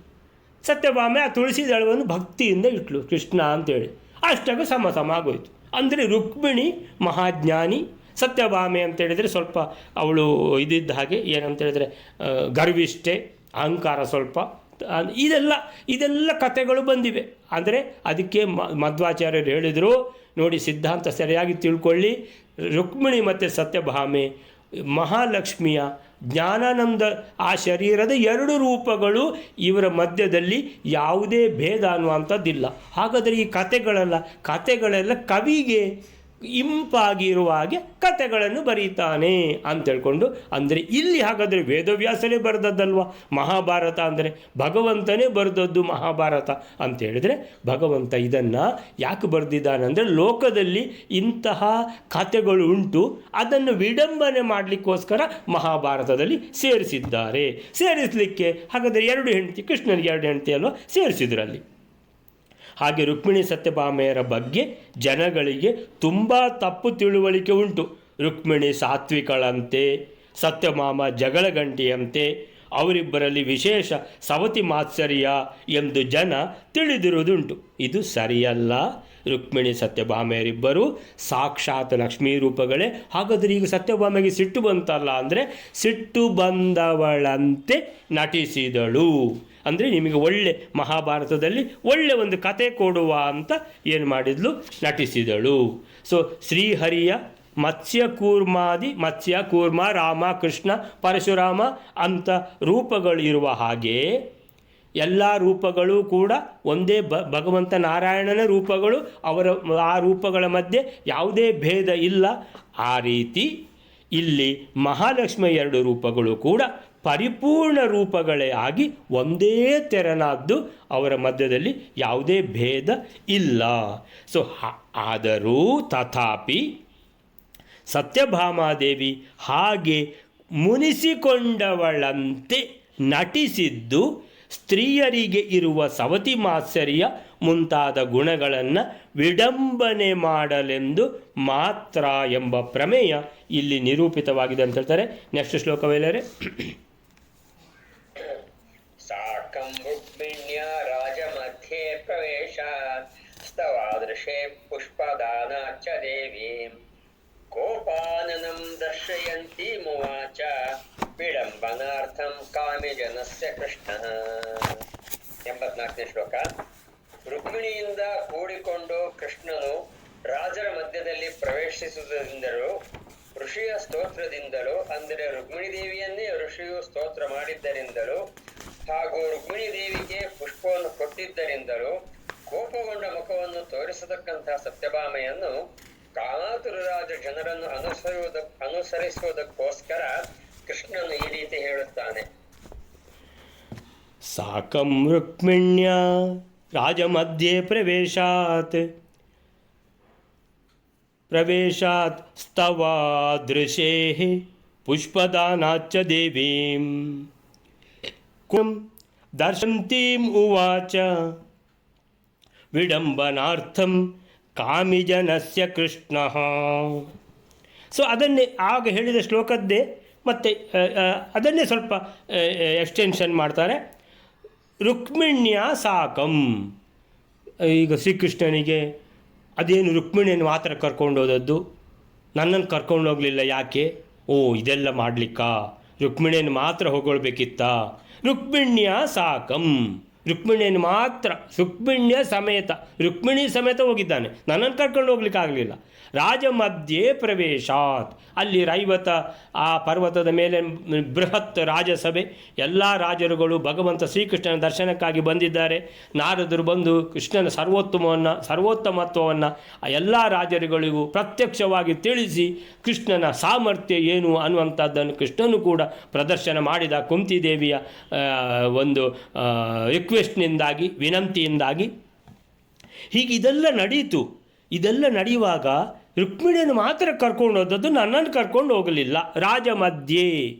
ಸತ್ಯಭಾಮೆ ಆ ತುಳಸಿ ದಳವನ್ನು ಭಕ್ತಿಯಿಂದ ಇಟ್ಲು ಕೃಷ್ಣ ಅಂತೇಳಿ. ಅಷ್ಟಾಗ ಸಮ ಆಗೋಯ್ತು. ಅಂದರೆ ರುಕ್ಮಿಣಿ ಮಹಾಜ್ಞಾನಿ, ಸತ್ಯಭಾಮೆ ಅಂತೇಳಿದರೆ ಸ್ವಲ್ಪ ಅವಳು ಇದ್ದಿದ್ದ ಹಾಗೆ ಏನಂತ ಹೇಳಿದರೆ ಗರ್ವಿಷ್ಠೆ, ಅಹಂಕಾರ ಸ್ವಲ್ಪ. ಇದೆಲ್ಲ ಕಥೆಗಳು ಬಂದಿವೆ. ಅಂದರೆ ಅದಕ್ಕೆ ಮಧ್ವಾಚಾರ್ಯರು ಹೇಳಿದರು, ನೋಡಿ ಸಿದ್ಧಾಂತ ಸರಿಯಾಗಿ ತಿಳ್ಕೊಳ್ಳಿ, ರುಕ್ಮಿಣಿ ಮತ್ತು ಸತ್ಯಭಾಮೆ ಮಹಾಲಕ್ಷ್ಮಿಯ ಜ್ಞಾನಾನಂದ ಆ ಶರೀರದ ಎರಡು ರೂಪಗಳು, ಇವರ ಮಧ್ಯದಲ್ಲಿ ಯಾವುದೇ ಭೇದ ಅನ್ನುವಂಥದ್ದಿಲ್ಲ. ಹಾಗಾದರೆ ಈ ಕಥೆಗಳೆಲ್ಲ ಕವಿಗೆ ಇಂಪಾಗಿರುವ ಹಾಗೆ ಕಥೆಗಳನ್ನು ಬರೀತಾನೆ ಅಂತ ಹೇಳ್ಕೊಂಡು, ಅಂದರೆ ಇಲ್ಲಿ ಹಾಗಾದರೆ ವೇದವ್ಯಾಸನೇ ಬರೆದದ್ದಲ್ವ ಮಹಾಭಾರತ, ಅಂದರೆ ಭಗವಂತನೇ ಬರೆದದ್ದು ಮಹಾಭಾರತ ಅಂತ ಹೇಳಿದರೆ, ಭಗವಂತ ಇದನ್ನು ಯಾಕೆ ಬರೆದಿದ್ದಾನೆ ಅಂದರೆ ಲೋಕದಲ್ಲಿ ಇಂತಹ ಕಥೆಗಳು ಉಂಟು, ಅದನ್ನು ವಿಡಂಬನೆ ಮಾಡಲಿಕ್ಕೋಸ್ಕರ ಮಹಾಭಾರತದಲ್ಲಿ ಸೇರಿಸಿದ್ದಾರೆ. ಸೇರಿಸಲಿಕ್ಕೆ ಹಾಗಾದರೆ ಎರಡು ಹೆಂಡತಿ, ಕೃಷ್ಣನಿಗೆ ಎರಡು ಹೆಂಡತಿ ಅಲ್ವ ಸೇರಿಸಿದ್ರಲ್ಲಿ. ಹಾಗೆ ರುಕ್ಮಿಣಿ ಸತ್ಯಭಾಮೆಯರ ಬಗ್ಗೆ ಜನಗಳಿಗೆ ತುಂಬ ತಪ್ಪು ತಿಳುವಳಿಕೆ ಉಂಟು. ರುಕ್ಮಿಣಿ ಸಾತ್ವಿಕಳಂತೆ, ಸತ್ಯಭಾಮ ಜಗಳಗಂಟಿಯಂತೆ, ಅವರಿಬ್ಬರಲ್ಲಿ ವಿಶೇಷ ಸವತಿ ಮಾತ್ಸರ್ಯ ಎಂದು ಜನ ತಿಳಿದಿರುವುದುಂಟು. ಇದು ಸರಿಯಲ್ಲ. ರುಕ್ಮಿಣಿ ಸತ್ಯಭಾಮೆಯರಿಬ್ಬರು ಸಾಕ್ಷಾತ್ ಲಕ್ಷ್ಮೀ ರೂಪಗಳೇ. ಹಾಗಾದರೆ ಈಗ ಸತ್ಯಭಾಮೆಗೆ ಸಿಟ್ಟು ಬಂತಲ್ಲ ಅಂದರೆ ಸಿಟ್ಟು ಬಂದವಳಂತೆ ನಟಿಸಿದಳು. ಅಂದರೆ ನಿಮಗೆ ಒಳ್ಳೆ ಮಹಾಭಾರತದಲ್ಲಿ ಒಳ್ಳೆ ಒಂದು ಕತೆ ಕೊಡುವ ಅಂತ ಏನು ಮಾಡಿದ್ಲು, ನಟಿಸಿದಳು. ಸೊ ಶ್ರೀಹರಿಯ ಮತ್ಸ್ಯ ಕೂರ್ಮ, ರಾಮ, ಕೃಷ್ಣ, ಪರಶುರಾಮ ಅಂತ ರೂಪಗಳು ಇರುವ ಹಾಗೆ ಎಲ್ಲ ರೂಪಗಳು ಕೂಡ ಒಂದೇ ಭಗವಂತ ನಾರಾಯಣನ ರೂಪಗಳು. ಆ ರೂಪಗಳ ಮಧ್ಯೆ ಯಾವುದೇ ಭೇದ ಇಲ್ಲ. ಆ ರೀತಿ ಇಲ್ಲಿ ಮಹಾಲಕ್ಷ್ಮಿಯ ಎರಡು ರೂಪಗಳು ಕೂಡ ಪರಿಪೂರ್ಣ ರೂಪಗಳೇ ಆಗಿ ಒಂದೇ ತೆರನಾದ್ದು, ಅವರ ಮಧ್ಯದಲ್ಲಿ ಯಾವುದೇ ಭೇದ ಇಲ್ಲ. ಸೊ ಆದರೂ ತಥಾಪಿ ಸತ್ಯಭಾಮಾದೇವಿ ಹಾಗೆ ಮುನಿಸಿಕೊಂಡವಳಂತೆ ನಟಿಸಿದ್ದು ಸ್ತ್ರೀಯರಿಗೆ ಇರುವ ಸವತಿ ಮಾತ್ಸರ್ಯ ಮುಂತಾದ ಗುಣಗಳನ್ನು ವಿಡಂಬನೆ ಮಾಡಲೆಂದು ಮಾತ್ರ ಎಂಬ ಪ್ರಮೇಯ ಇಲ್ಲಿ ನಿರೂಪಿತವಾಗಿದೆ ಅಂತ ಹೇಳ್ತಾರೆ. ನೆಕ್ಸ್ಟ್ ಶ್ಲೋಕವೇಲರೆ. ಸಾಕಂ ರುಕ್ಮಿಣ್ಯ ರಾಜಮಧ್ಯೆ ಪ್ರವೇಶ ಸ್ತವಾದೃಶೇ ಪುಷ್ಪದಾನಾಚ ದೇವಿ ಕೋಪಾನನಂ ದರ್ಶಯಂತಿ ಮುವಾಚ ವಿಡಂಬನಾರ್ಥಂ ಕಾಮ್ಯಜನಸ್ಯ ಕೃಷ್ಣ. 84ನೇ ಶ್ಲೋಕ. ರುಕ್ಮಿಣಿಯಿಂದ ಕೂಡಿಕೊಂಡು ಕೃಷ್ಣನು ರಾಜರ ಮಧ್ಯದಲ್ಲಿ ಪ್ರವೇಶಿಸುವುದರಿಂದಲೂ ಋಷಿಯ ಸ್ತೋತ್ರದಿಂದಲೂ, ಅಂದರೆ ರುಕ್ಮಿಣಿ ದೇವಿಯನ್ನೇ ಋಷಿಯು ಸ್ತೋತ್ರ ಮಾಡಿದ್ದರಿಂದಲೂ ಹಾಗೂ ರುಕ್ಮಿಣಿ ದೇವಿಗೆ ಪುಷ್ಪವನ್ನು ಕೊಟ್ಟಿದ್ದರಿಂದಲೂ ಕೋಪಗೊಂಡ ಮುಖವನ್ನು ತೋರಿಸತಕ್ಕಂತಹ ಸತ್ಯಭಾಮೆಯನ್ನು ಕಾಮಾತುರರಾಜ ಜನರನ್ನು ಅನುಸರಿಸುವುದಕ್ಕೋಸ್ಕರ ಕೃಷ್ಣನು ಈ ರೀತಿ ಹೇಳುತ್ತಾನೆ. ಸಾಕಂ ರುಕ್ಮಿಣ್ಯ ರಾಜಮಧ್ಯೆ ಪ್ರವೇಶಾತ್ ಸ್ತವಾದೃಶೇ ಪುಷ್ಪದಾನಾಚ್ಚ ದೇವೀಂ ಕುಂ ದರ್ಶಂತೀಂ ಉವಾಚ ವಿಡಂಬನಾರ್ಥಂ ಕಾಮಿಜನಸ್ಯ ಕೃಷ್ಣ. ಸೊ ಅದನ್ನೇ ಆಗ ಹೇಳಿದ ಶ್ಲೋಕದ್ದೇ ಮತ್ತೆ ಅದನ್ನೇ ಸ್ವಲ್ಪ ಎಕ್ಸ್ಟೆನ್ಷನ್ ಮಾಡ್ತಾರೆ. ರುಕ್ಮಿಣ್ಯ ಸಾಕಂ. ಈಗ ಶ್ರೀಕೃಷ್ಣನಿಗೆ ಅದೇನು ರುಕ್ಮಿಣಿಯನ್ನು ಮಾತ್ರ ಕರ್ಕೊಂಡು ಹೋದದ್ದು, ನನ್ನನ್ನು ಕರ್ಕೊಂಡು ಹೋಗಲಿಲ್ಲ ಯಾಕೆ? ಓ, ಇದೆಲ್ಲ ಮಾಡಲಿಕ್ಕಾ? ರುಕ್ಮಿಣಿಯನ್ನು ಮಾತ್ರ ಹೊಗಳ್ಬೇಕಿತ್ತ? ರುಕ್ಮಿಣ್ಯ ಸಾಕಂ, ರುಕ್ಮಿಣಿಯನ್ನು ಮಾತ್ರ, ರುಕ್ಮಿಣಿ ಸಮೇತ ಹೋಗಿದ್ದಾನೆ, ನನ್ನನ್ನು ಕರ್ಕೊಂಡು ಹೋಗ್ಲಿಕ್ಕೆ ಆಗಲಿಲ್ಲ. ರಾಜ ಮಧ್ಯೆ ಪ್ರವೇಶಾತ್, ಅಲ್ಲಿ ರೈವತ ಆ ಪರ್ವತದ ಮೇಲೆ ಬೃಹತ್ ರಾಜಸಭೆ, ಎಲ್ಲ ರಾಜರುಗಳು ಭಗವಂತ ಶ್ರೀಕೃಷ್ಣನ ದರ್ಶನಕ್ಕಾಗಿ ಬಂದಿದ್ದಾರೆ. ನಾರದರು ಬಂದು ಕೃಷ್ಣನ ಸರ್ವೋತ್ತಮತ್ವವನ್ನು ಆ ಎಲ್ಲ ರಾಜರುಗಳಿಗೂ ಪ್ರತ್ಯಕ್ಷವಾಗಿ ತಿಳಿಸಿ ಕೃಷ್ಣನ ಸಾಮರ್ಥ್ಯ ಏನು ಅನ್ನುವಂಥದ್ದನ್ನು ಕೃಷ್ಣನು ಕೂಡ ಪ್ರದರ್ಶನ ಮಾಡಿದ. ಕುಂತಿದೇವಿಯ ಒಂದು ರಿಕ್ವೆಸ್ಟ್ನಿಂದಾಗಿ, ವಿನಂತಿಯಿಂದಾಗಿ. ಹೀಗೆ ಇದೆಲ್ಲ ನಡೀತು. ಇದೆಲ್ಲ ನಡೆಯುವಾಗ ರುಕ್ಮಿಣಿಯನ್ನು ಮಾತ್ರ ಕರ್ಕೊಂಡು ಹೋದದ್ದು, ನನ್ನನ್ನು ಕರ್ಕೊಂಡು ಹೋಗಲಿಲ್ಲ. ರಾಜ ಮಧ್ಯೆ,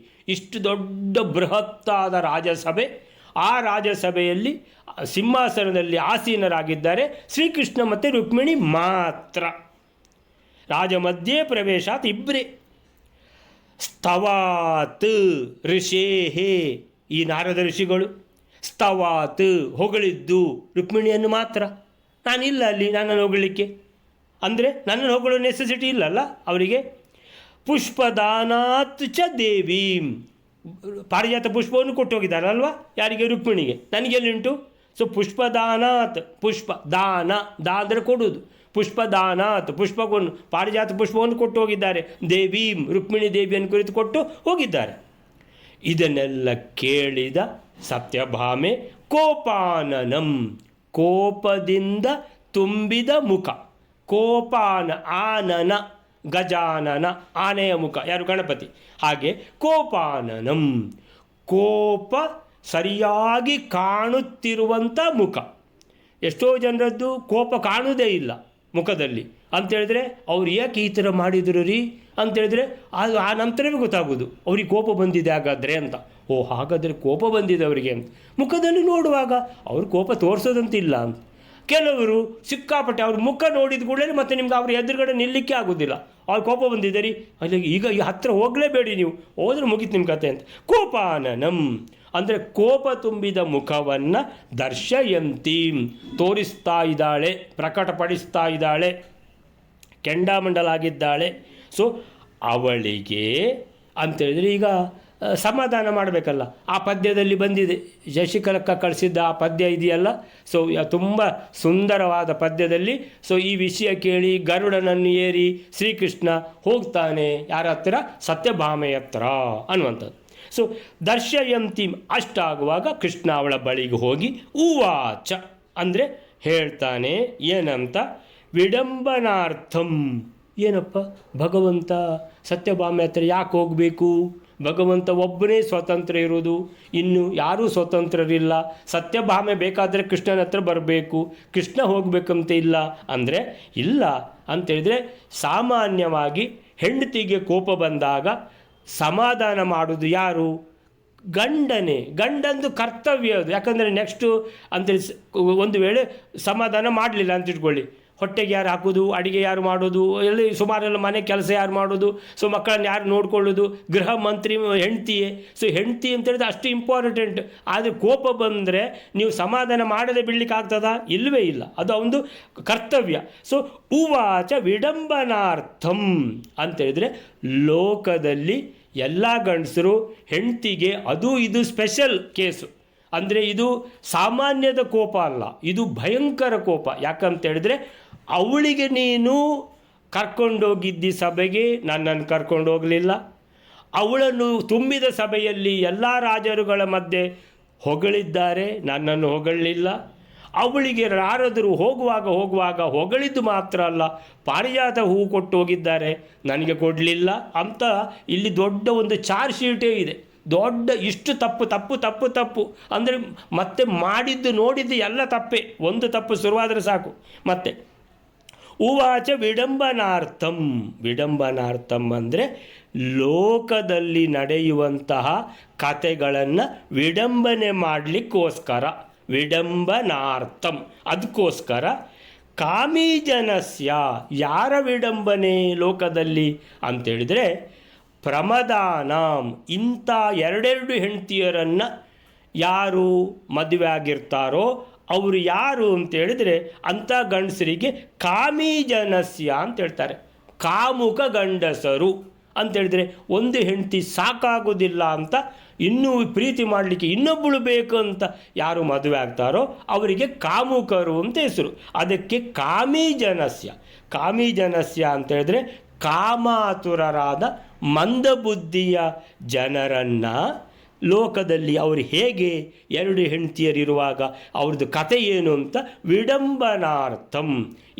ಇಷ್ಟು ದೊಡ್ಡ ಬೃಹತ್ತಾದ ರಾಜಸಭೆ, ಆ ರಾಜಸಭೆಯಲ್ಲಿ ಸಿಂಹಾಸನದಲ್ಲಿ ಆಸೀನರಾಗಿದ್ದಾರೆ ಶ್ರೀಕೃಷ್ಣ ಮತ್ತು ರುಕ್ಮಿಣಿ ಮಾತ್ರ. ರಾಜ ಮಧ್ಯೆ ಪ್ರವೇಶಾತ್, ಇಬ್ಬರೇ. ಸ್ತವಾತ್ ಋಷೇಹೇ, ಈ ನಾರದ ಋಷಿಗಳು ಸ್ತವಾತ್ ಹೊಗಳಿದ್ದು ರುಕ್ಮಿಣಿಯನ್ನು ಮಾತ್ರ. ನಾನಿಲ್ಲ ಅಲ್ಲಿ ನನ್ನನ್ನು ಹೊಗಳಲಿಕ್ಕೆ, ಅಂದರೆ ನನ್ನನ್ನು ಹೊಗಳೋ ನೆಸೆಸಿಟಿ ಇಲ್ಲಲ್ಲ ಅವರಿಗೆ. ಪುಷ್ಪದಾನಾತ್ ಚ ದೇವಿ, ಪಾರಿಜಾತ ಪುಷ್ಪವನ್ನು ಕೊಟ್ಟು ಹೋಗಿದ್ದಾರಲ್ವ ಯಾರಿಗೆ? ರುಕ್ಮಿಣಿಗೆ. ನನಗೆಲ್ಲುಂಟು? ಸೊ ಪುಷ್ಪದಾನಾತ್, ಪುಷ್ಪ ದಾನ, ಅಂದರೆ ಕೊಡುವುದು. ಪುಷ್ಪದಾನಾತ್, ಪುಷ್ಪವನ್ನು, ಪಾರಿಜಾತ ಪುಷ್ಪವನ್ನು ಕೊಟ್ಟು ಹೋಗಿದ್ದಾರೆ. ದೇವೀಂ, ರುಕ್ಮಿಣಿ ದೇವಿಯನ್ನು ಕುರಿತು ಕೊಟ್ಟು ಹೋಗಿದ್ದಾರೆ. ಇದನ್ನೆಲ್ಲ ಕೇಳಿದ ಸತ್ಯಭಾಮೆ ಕೋಪಾನನಂ, ಕೋಪದಿಂದ ತುಂಬಿದ ಮುಖ. ಕೋಪಾನ, ಆನನ, ಗಜಾನನ, ಆನೆಯ ಮುಖ, ಯಾರು? ಗಣಪತಿ. ಹಾಗೆ ಕೋಪಾನನಂ, ಕೋಪ ಸರಿಯಾಗಿ ಕಾಣುತ್ತಿರುವಂಥ ಮುಖ. ಎಷ್ಟೋ ಜನರದ್ದು ಕೋಪ ಕಾಣುವುದೇ ಇಲ್ಲ ಮುಖದಲ್ಲಿ. ಅಂಥೇಳಿದ್ರೆ ಅವ್ರು ಯಾಕೆ ಈ ಥರ ಮಾಡಿದ್ರು ರೀ ಅಂಥೇಳಿದ್ರೆ ಅದು ಆ ನಂತರವೇ ಗೊತ್ತಾಗೋದು ಅವ್ರಿಗೆ ಕೋಪ ಬಂದಿದೆ ಹಾಗಾದರೆ ಅಂತ. ಓ, ಹಾಗಾದರೆ ಕೋಪ ಬಂದಿದೆ ಅವರಿಗೆ ಅಂತ ಮುಖದಲ್ಲಿ ನೋಡುವಾಗ ಅವ್ರು ಕೋಪ ತೋರಿಸೋದಂತಿಲ್ಲ ಅಂತ. ಕೆಲವರು ಸಿಕ್ಕಾಪಟ್ಟೆ ಅವ್ರ ಮುಖ ನೋಡಿದ ಕೂಡಲೇ ಮತ್ತೆ ನಿಮ್ಗೆ ಅವ್ರ ಎದುರುಗಡೆ ನಿಲ್ಲಕ್ಕೆ ಆಗೋದಿಲ್ಲ. ಅವ್ರು ಕೋಪ ಬಂದಿದೆ ರೀ, ಅಲ್ಲಿ ಈಗ ಹತ್ತಿರ ಹೋಗಲೇಬೇಡಿ, ನೀವು ಹೋದ್ರೆ ಮುಗೀತು ನಿಮ್ಮ ಕತೆ ಅಂತ. ಕೋಪಾನನಂ ಅಂದರೆ ಕೋಪ ತುಂಬಿದ ಮುಖವನ್ನು ದರ್ಶಯಂತಿ, ತೋರಿಸ್ತಾ ಇದ್ದಾಳೆ, ಪ್ರಕಟಪಡಿಸ್ತಾ ಇದ್ದಾಳೆ, ಕೆಂಡಾಮಂಡಲಾಗಿದ್ದಾಳೆ. ಸೊ ಅವಳಿಗೆ ಅಂತೇಳಿದರೆ ಈಗ ಸಮಾಧಾನ ಮಾಡಬೇಕಲ್ಲ. ಆ ಪದ್ಯದಲ್ಲಿ ಬಂದಿದೆ, ಶಶಿಕಲಕ್ಕ ಕಳಿಸಿದ್ದ ಆ ಪದ್ಯ ಇದೆಯಲ್ಲ, ಸೊ ತುಂಬ ಸುಂದರವಾದ ಪದ್ಯದಲ್ಲಿ. ಸೊ ಈ ವಿಷಯ ಕೇಳಿ ಗರುಡನನ್ನು ಏರಿ ಶ್ರೀಕೃಷ್ಣ ಹೋಗ್ತಾನೆ ಯಾರ ಹತ್ರ? ಸತ್ಯಭಾಮೆಯ ಹತ್ರ ಅನ್ನುವಂಥದ್ದು. ಸೊ ದರ್ಶಯಂತಿ ಅಷ್ಟಾಗುವಾಗ ಕೃಷ್ಣ ಅವಳ ಬಳಿಗೆ ಹೋಗಿ ಉವಾಚ ಅಂದರೆ ಹೇಳ್ತಾನೆ ಏನಂತ? ವಿಡಂಬನಾರ್ಥಂ. ಏನಪ್ಪ ಭಗವಂತ ಸತ್ಯಭಾಮೆ ಹತ್ರ ಯಾಕೆ ಹೋಗಬೇಕು? ಭಗವಂತ ಒಬ್ಬನೇ ಸ್ವತಂತ್ರ ಇರೋದು, ಇನ್ನು ಯಾರೂ ಸ್ವತಂತ್ರರಿಲ್ಲ. ಸತ್ಯಭಾಮೆ ಬೇಕಾದರೆ ಕೃಷ್ಣನ ಹತ್ರ ಬರಬೇಕು, ಕೃಷ್ಣ ಹೋಗಬೇಕಂತ ಇಲ್ಲ ಅಂದರೆ ಇಲ್ಲ ಅಂತೇಳಿದರೆ, ಸಾಮಾನ್ಯವಾಗಿ ಹೆಂಡತಿಗೆ ಕೋಪ ಬಂದಾಗ ಸಮಾಧಾನ ಮಾಡೋದು ಯಾರು? ಗಂಡನೇ. ಗಂಡಂದು ಕರ್ತವ್ಯ ಅದು. ಯಾಕಂದರೆ ನೆಕ್ಸ್ಟು ಅಂತೇಳಿ ಒಂದು ವೇಳೆ ಸಮಾಧಾನ ಮಾಡಲಿಲ್ಲ ಅಂತ ಇಟ್ಕೊಳ್ಳಿ, ಹೊಟ್ಟೆಗೆ ಯಾರು ಹಾಕೋದು, ಅಡುಗೆ ಯಾರು ಮಾಡೋದು, ಎಲ್ಲಿ ಸುಮಾರೆಲ್ಲ ಮನೆ ಕೆಲಸ ಯಾರು ಮಾಡೋದು, ಸೊ ಮಕ್ಕಳನ್ನು ಯಾರು ನೋಡ್ಕೊಳ್ಳೋದು? ಗೃಹ ಮಂತ್ರಿ ಹೆಂಡ್ತಿಯೇ. ಸೊ ಹೆಂಡ್ತಿ ಅಂತೇಳಿದ್ರೆ ಅಷ್ಟು ಇಂಪಾರ್ಟೆಂಟ್. ಆದರೆ ಕೋಪ ಬಂದರೆ ನೀವು ಸಮಾಧಾನ ಮಾಡದೆ ಬಿಡಲಿಕ್ಕೆ ಆಗ್ತದಾ? ಇಲ್ಲವೇ ಇಲ್ಲ, ಅದು ಒಂದು ಕರ್ತವ್ಯ. ಸೊ ಉವಾಚ ವಿಡಂಬನಾರ್ಥಂ ಅಂತೇಳಿದರೆ ಲೋಕದಲ್ಲಿ ಎಲ್ಲ ಗಂಡಸರು ಹೆಂಡ್ತಿಗೆ ಅದು ಇದು ಸ್ಪೆಷಲ್ ಕೇಸು. ಅಂದರೆ ಇದು ಸಾಮಾನ್ಯದ ಕೋಪ ಅಲ್ಲ, ಇದು ಭಯಂಕರ ಕೋಪ. ಯಾಕಂತೇಳಿದ್ರೆ ಅವಳಿಗೆ ನೀನು ಕರ್ಕೊಂಡೋಗಿದ್ದಿ ಸಭೆಗೆ, ನನ್ನನ್ನು ಕರ್ಕೊಂಡು ಹೋಗಲಿಲ್ಲ. ಅವಳನ್ನು ತುಂಬಿದ ಸಭೆಯಲ್ಲಿ ಎಲ್ಲ ರಾಜರುಗಳ ಮಧ್ಯೆ ಹೊಗಳಿದ್ದಾರೆ, ನನ್ನನ್ನು ಹೊಗಳಲಿಲ್ಲ. ಅವಳಿಗೆ ನಾರದರು ಹೋಗುವಾಗ ಹೊಗಳಿದ್ದು ಮಾತ್ರ ಅಲ್ಲ, ಪಾರಿಜಾತ ಹೂವು ಕೊಟ್ಟು ಹೋಗಿದ್ದಾರೆ, ನನಗೆ ಕೊಡಲಿಲ್ಲ ಅಂತ ಇಲ್ಲಿ ದೊಡ್ಡ ಒಂದು ಚಾರ್ಜ್ ಶೀಟೇ ಇದೆ. ದೊಡ್ಡ ಇಷ್ಟು ತಪ್ಪು ಅಂದರೆ ಮತ್ತೆ ಮಾಡಿದ್ದು ನೋಡಿದ್ದು ಎಲ್ಲ ತಪ್ಪೇ. ಒಂದು ತಪ್ಪು ಶುರುವಾದರೆ ಸಾಕು. ಮತ್ತೆ ಉವಾಚ ವಿಡಂಬನಾರ್ಥಂ ಅಂದರೆ ಲೋಕದಲ್ಲಿ ನಡೆಯುವಂತಹ ಕಥೆಗಳನ್ನು ವಿಡಂಬನೆ ಮಾಡಲಿಕ್ಕೋಸ್ಕರ, ವಿಡಂಬನಾರ್ಥಂ ಅದಕ್ಕೋಸ್ಕರ ಕಾಮೀಜನಸ್ಯ ಯಾರ ವಿಡಂಬನೆ ಲೋಕದಲ್ಲಿ ಅಂತೇಳಿದರೆ ಪ್ರಮದಾನಾಂ ಇಂಥ ಎರಡೆರಡು ಹೆಂಡತಿಯರನ್ನು ಯಾರು ಮದುವೆ ಆಗಿರ್ತಾರೋ ಅವರು ಯಾರು ಅಂತೇಳಿದರೆ ಅಂಥ ಗಂಡಸರಿಗೆ ಕಾಮೀಜನಸ್ಯ ಅಂತ ಹೇಳ್ತಾರೆ. ಕಾಮುಕ ಗಂಡಸರು ಅಂತೇಳಿದರೆ ಒಂದು ಹೆಂಡತಿ ಸಾಕಾಗೋದಿಲ್ಲ ಅಂತ ಇನ್ನೂ ಪ್ರೀತಿ ಮಾಡಲಿಕ್ಕೆ ಇನ್ನೊಬ್ಬಳು ಬೇಕು ಅಂತ ಯಾರು ಮದುವೆ ಆಗ್ತಾರೋ ಅವರಿಗೆ ಕಾಮುಕರು ಅಂತ ಹೆಸರು. ಅದಕ್ಕೆ ಕಾಮೀಜನಸ್ಯ. ಕಾಮೀಜನಸ್ಯ ಅಂತೇಳಿದ್ರೆ ಕಾಮಾತುರರಾದ ಮಂದಬುದ್ಧಿಯ ಜನರನ್ನು ಲೋಕದಲ್ಲಿ ಅವರು ಹೇಗೆ ಎರಡು ಹೆಂಡತಿಯರಿರುವಾಗ ಅವ್ರದ್ದು ಕತೆ ಏನು ಅಂತ ವಿಡಂಬನಾರ್ಥಂ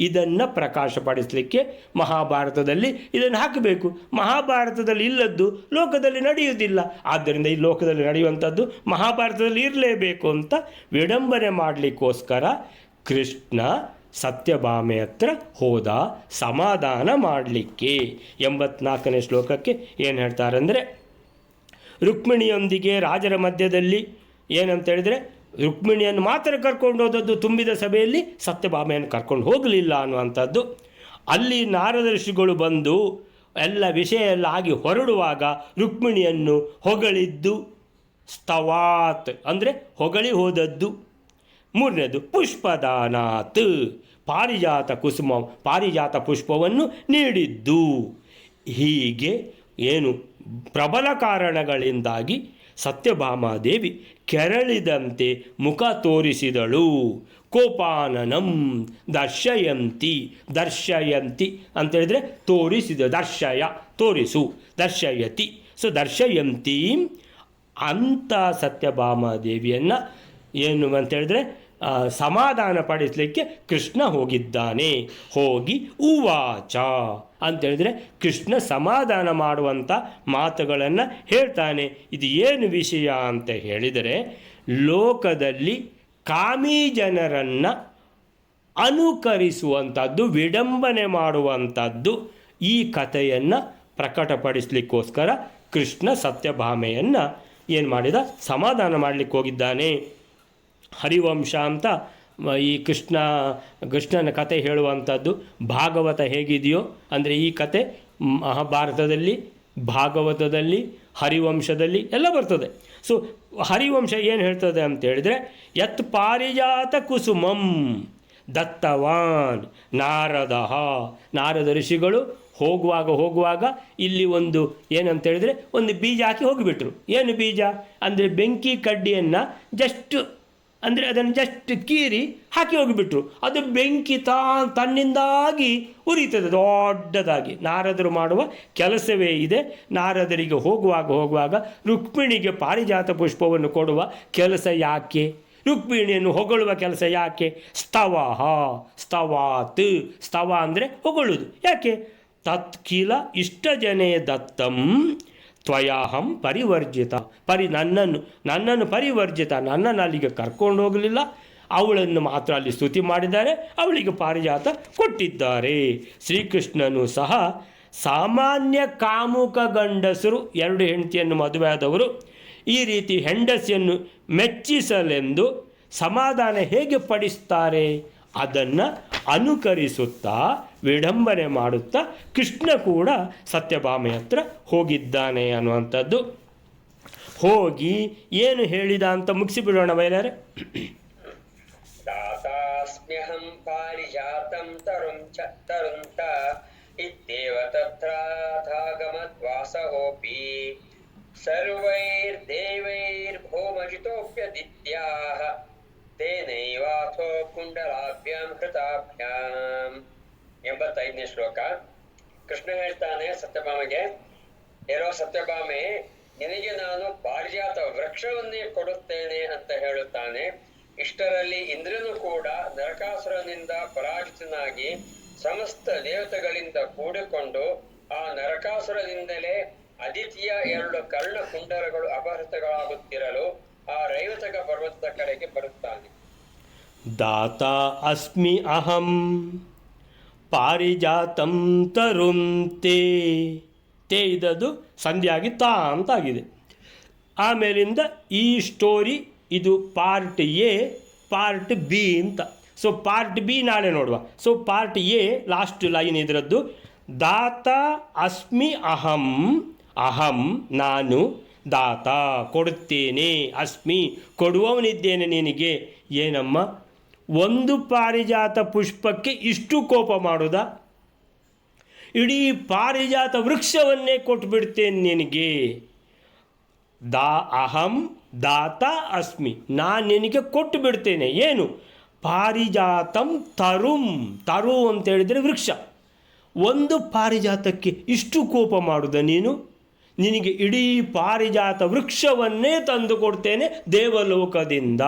ಇದನ್ನು ಪ್ರಕಾಶಪಡಿಸಲಿಕ್ಕೆ ಮಹಾಭಾರತದಲ್ಲಿ ಇದನ್ನು ಹಾಕಬೇಕು. ಮಹಾಭಾರತದಲ್ಲಿ ಇಲ್ಲದ್ದು ಲೋಕದಲ್ಲಿ ನಡೆಯುವುದಿಲ್ಲ. ಆದ್ದರಿಂದ ಈ ಲೋಕದಲ್ಲಿ ನಡೆಯುವಂಥದ್ದು ಮಹಾಭಾರತದಲ್ಲಿ ಇರಲೇಬೇಕು ಅಂತ ವಿಡಂಬನೆ ಮಾಡಲಿಕ್ಕೋಸ್ಕರ ಕೃಷ್ಣ ಸತ್ಯಭಾಮೆ ಹತ್ರ ಹೋದ ಸಮಾಧಾನ ಮಾಡಲಿಕ್ಕೆ. 84ನೇ ಶ್ಲೋಕಕ್ಕೆ ಏನು ಹೇಳ್ತಾರೆ ಅಂದರೆ, ರುಕ್ಮಿಣಿಯೊಂದಿಗೆ ರಾಜರ ಮಧ್ಯದಲ್ಲಿ ಏನಂತ ಹೇಳಿದರೆ ರುಕ್ಮಿಣಿಯನ್ನು ಮಾತ್ರ ಕರ್ಕೊಂಡು ಹೋದದ್ದು, ತುಂಬಿದ ಸಭೆಯಲ್ಲಿ ಸತ್ಯಭಾಮೆಯನ್ನು ಕರ್ಕೊಂಡು ಹೋಗಲಿಲ್ಲ ಅನ್ನುವಂಥದ್ದು. ಅಲ್ಲಿ ನಾರದ ಋಷಿಗಳು ಬಂದು ಎಲ್ಲ ವಿಷಯ ಎಲ್ಲ ಆಗಿ ಹೊರಡುವಾಗ ರುಕ್ಮಿಣಿಯನ್ನು ಹೊಗಳಿದ್ದು ಸ್ತವಾತ್ ಅಂದರೆ ಹೊಗಳಿ ಹೋದದ್ದು. ಮೂರನೇದು ಪುಷ್ಪದಾನಾತ್ ಪಾರಿಜಾತ ಪುಷ್ಪವನ್ನು ನೀಡಿದ್ದು. ಹೀಗೆ ಏನು ಪ್ರಬಲ ಕಾರಣಗಳಿಂದಾಗಿ ಸತ್ಯಭಾಮಾದೇವಿ ಕೆರಳಿದಂತೆ ಮುಖ ತೋರಿಸಿದಳು. ಕೋಪಾನನಂ ದರ್ಶಯಂತಿ ಅಂತೇಳಿದರೆ ತೋರಿಸಿದ, ತೋರಿಸು, ದರ್ಶಯತಿ. ಸೊ ದರ್ಶಯಂತಿ ಅಂಥ ಸತ್ಯಭಾಮಾದೇವಿಯನ್ನು ಏನು ಅಂತೇಳಿದ್ರೆ ಸಮಾಧಾನ ಪಡಿಸಲಿಕ್ಕೆ ಕೃಷ್ಣ ಹೋಗಿದ್ದಾನೆ. ಹೋಗಿ ಉವಾಚ ಅಂತೇಳಿದರೆ ಕೃಷ್ಣ ಸಮಾಧಾನ ಮಾಡುವಂಥ ಮಾತುಗಳನ್ನು ಹೇಳ್ತಾನೆ. ಇದು ಏನು ವಿಷಯ ಅಂತ ಹೇಳಿದರೆ, ಲೋಕದಲ್ಲಿ ಕಾಮಿ ಜನರನ್ನು ಅನುಕರಿಸುವಂಥದ್ದು, ವಿಡಂಬನೆ ಮಾಡುವಂಥದ್ದು, ಈ ಕಥೆಯನ್ನು ಪ್ರಕಟಪಡಿಸಲಿಕ್ಕೋಸ್ಕರ ಕೃಷ್ಣ ಸತ್ಯಭಾಮೆಯನ್ನು ಏನು ಮಾಡಿದ, ಸಮಾಧಾನ ಮಾಡಲಿಕ್ಕೆ ಹೋಗಿದ್ದಾನೆ. ಹರಿವಂಶ ಅಂತ ಈ ಕೃಷ್ಣನ ಕತೆ ಹೇಳುವಂಥದ್ದು ಭಾಗವತ ಹೇಗಿದೆಯೋ ಅಂದರೆ ಈ ಕತೆ ಮಹಾಭಾರತದಲ್ಲಿ, ಭಾಗವತದಲ್ಲಿ, ಹರಿವಂಶದಲ್ಲಿ ಎಲ್ಲ ಬರ್ತದೆ. ಸೊ ಹರಿವಂಶ ಏನು ಹೇಳ್ತದೆ ಅಂತೇಳಿದರೆ, ಯತ್ ಪಾರಿಜಾತ ಕುಸುಮಂ ದತ್ತವಾನ್ ನಾರದ ಋಷಿಗಳು ಹೋಗುವಾಗ ಇಲ್ಲಿ ಒಂದು ಏನಂತೇಳಿದರೆ ಒಂದು ಬೀಜ ಹಾಕಿ ಹೋಗಿಬಿಟ್ರು. ಏನು ಬೀಜ ಅಂದರೆ ಬೆಂಕಿ ಕಡ್ಡಿಯನ್ನು ಅದನ್ನು ಜಸ್ಟ್ ಕೀರಿ ಹಾಕಿ ಹೋಗಿಬಿಟ್ರು. ಅದು ಬೆಂಕಿ ತನ್ನಿಂದಾಗಿ ಉರಿತದೆ ದೊಡ್ಡದಾಗಿ. ನಾರದರು ಮಾಡುವ ಕೆಲಸವೇ ಇದೆ. ನಾರದರಿಗೆ ಹೋಗುವಾಗ ರುಕ್ಮಿಣಿಗೆ ಪಾರಿಜಾತ ಪುಷ್ಪವನ್ನು ಕೊಡುವ ಕೆಲಸ ಯಾಕೆ, ರುಕ್ಮಿಣಿಯನ್ನು ಹೊಗಳುವ ಕೆಲಸ ಯಾಕೆ? ಸ್ತವಾತ್ ಅಂದರೆ ಹೊಗಳುವುದು. ಯಾಕೆ? ತತ್ಕಿಲ ಇಷ್ಟಜನೇ ದತ್ತಂ ತ್ವಯಾಹಂ ಪರಿವರ್ಜಿತ. ನನ್ನನ್ನು ಪರಿವರ್ಜಿತ, ನನ್ನನ್ನು ಅಲ್ಲಿಗೆ ಕರ್ಕೊಂಡು ಹೋಗಲಿಲ್ಲ, ಅವಳನ್ನು ಮಾತ್ರ ಅಲ್ಲಿ ಸ್ತುತಿ ಮಾಡಿದ್ದಾರೆ, ಅವಳಿಗೆ ಪಾರಿಜಾತ ಕೊಟ್ಟಿದ್ದಾರೆ. ಶ್ರೀಕೃಷ್ಣನು ಸಹ ಸಾಮಾನ್ಯ ಕಾಮುಕ ಗಂಡಸರು, ಎರಡು ಹೆಂಡತಿಯನ್ನು ಮದುವೆಯಾದವರು ಈ ರೀತಿ ಹೆಂಡತಿಯನ್ನು ಮೆಚ್ಚಿಸಲೆಂದು ಸಮಾಧಾನ ಹೇಗೆ ಪಡಿಸ್ತಾರೆ ಅದನ್ನು ಅನುಕರಿಸುತ್ತಾ ವಿಡಂಬನೆ ಮಾಡುತ್ತಾ ಕೃಷ್ಣ ಕೂಡ ಸತ್ಯಭಾಮೆ ಹತ್ರ ಹೋಗಿದ್ದಾನೆ ಅನ್ನುವಂಥದ್ದು. ಹೋಗಿ ಏನು ಹೇಳಿದ ಅಂತ ಮುಗಿಸಿಬಿಡೋಣ ಬೈಲಾರೆ. ದಾತಾಸ್ಮ್ಯಹಂ ಪಾರಿಜಾತಂ ತರುಂತ ಇತ್ಯೇವ ತತ್ರಾಥಾಗಮದ್ವಾಸೋಪಿ ಸರ್ವೈರ್ದೇವೈರ್ಭೂಮಜಿತೋಪ್ಯದಿತ್ಯಾಹ ತೇನೈವಾಥೋ ಕುಂಡಲಾಭ್ಯಾಂ ಹೃತಾಭ್ಯಾಂ. 85ನೇ ಶ್ಲೋಕ. ಕೃಷ್ಣ ಹೇಳ್ತಾನೆ ಸತ್ಯಭಾಮೆಗೆ, ಏನೋ ಸತ್ಯಭಾಮೆ, ನಿನಗೆ ನಾನು ಪಾರಿಜಾತ ವೃಕ್ಷವನ್ನೇ ಕೊಡುತ್ತೇನೆ ಅಂತ ಹೇಳುತ್ತಾನೆ. ಇಷ್ಟರಲ್ಲಿ ಇಂದ್ರನು ಕೂಡ ನರಕಾಸುರನಿಂದ ಪರಾಜಿತನಾಗಿ ಸಮಸ್ತ ದೇವತೆಗಳಿಂದ ಕೂಡಿಕೊಂಡು ಆ ನರಕಾಸುರದಿಂದಲೇ ಅದಿತಿಯ 2 ಕರ್ಣಕುಂಡಲಗಳು ಅಪಹೃತಗಳಾಗುತ್ತಿರಲು ಆ ರೈವತಕ ಪರ್ವತದ ಕಡೆಗೆ ಬರುತ್ತಾನೆ. ದಾತ ಅಸ್ಮಿ ಅಹಂ ಪಾರಿಜಾತಂ ತರುಂತೆ. ತೇ ಇದದು ಸಂಧ್ಯಾಗಿ ತಾ ಅಂತಾಗಿದೆ. ಆಮೇಲಿಂದ ಈ ಸ್ಟೋರಿ ಇದು ಪಾರ್ಟ್ ಎ, ಪಾರ್ಟ್ ಬಿ ಅಂತ. ಸೊ ಪಾರ್ಟ್ ಬಿ ನಾಳೆ ನೋಡುವ. So part A last line ಇದರದ್ದು, ದಾತ ಅಸ್ಮಿ ಅಹಂ, ಅಹಂ ನಾನು, ದಾತ ಕೊಡುತ್ತೇನೆ, ಅಸ್ಮಿ ಕೊಡುವವನಿದ್ದೇನೆ ನಿನಗೆ. ಏನಮ್ಮ, ಒಂದು ಪಾರಿಜಾತ ಪುಷ್ಪಕ್ಕೆ ಇಷ್ಟು ಕೋಪ ಮಾಡೋದಾ? ಇಡೀ ಪಾರಿಜಾತ ವೃಕ್ಷವನ್ನೇ ಕೊಟ್ಬಿಡ್ತೇನೆ ನಿನಗೆ. ಅಹಂ ದಾತ ಅಸ್ಮಿ, ನಾನು ನಿನಗೆ ಕೊಟ್ಟು ಬಿಡ್ತೇನೆ. ಏನು? ಪಾರಿಜಾತಂ ತರುಂ, ತರು ಅಂತ ಹೇಳಿದರೆ ವೃಕ್ಷ. ಒಂದು ಪಾರಿಜಾತಕ್ಕೆ ಇಷ್ಟು ಕೋಪ ಮಾಡುದ ನೀನು? ನಿನಗೆ ಇಡೀ ಪಾರಿಜಾತ ವೃಕ್ಷವನ್ನೇ ತಂದು ಕೊಡ್ತೇನೆ ದೇವಲೋಕದಿಂದ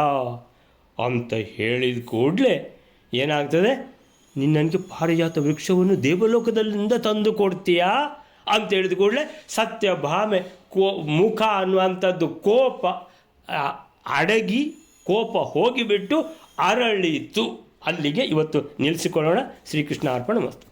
ಅಂತ ಹೇಳಿದ ಕೂಡಲೇ ಏನಾಗ್ತದೆ? ನೀನು ನನಗೆ ಪಾರಿಜಾತ ವೃಕ್ಷವನ್ನು ದೇವಲೋಕದಲ್ಲಿಂದ ತಂದು ಕೊಡ್ತೀಯಾ ಅಂತ ಹೇಳಿದ ಕೂಡಲೇ ಸತ್ಯಭಾಮೆ ಮುಖ ಅನ್ನುವಂಥದ್ದು ಕೋಪ ಅಡಗಿ, ಕೋಪ ಹೋಗಿಬಿಟ್ಟು ಅರಳಿತು. ಅಲ್ಲಿಗೆ ಇವತ್ತು ನಿಲ್ಲಿಸಿಕೊಳ್ಳೋಣ. ಶ್ರೀಕೃಷ್ಣ ಅರ್ಪಣ ಮಸ್ತು.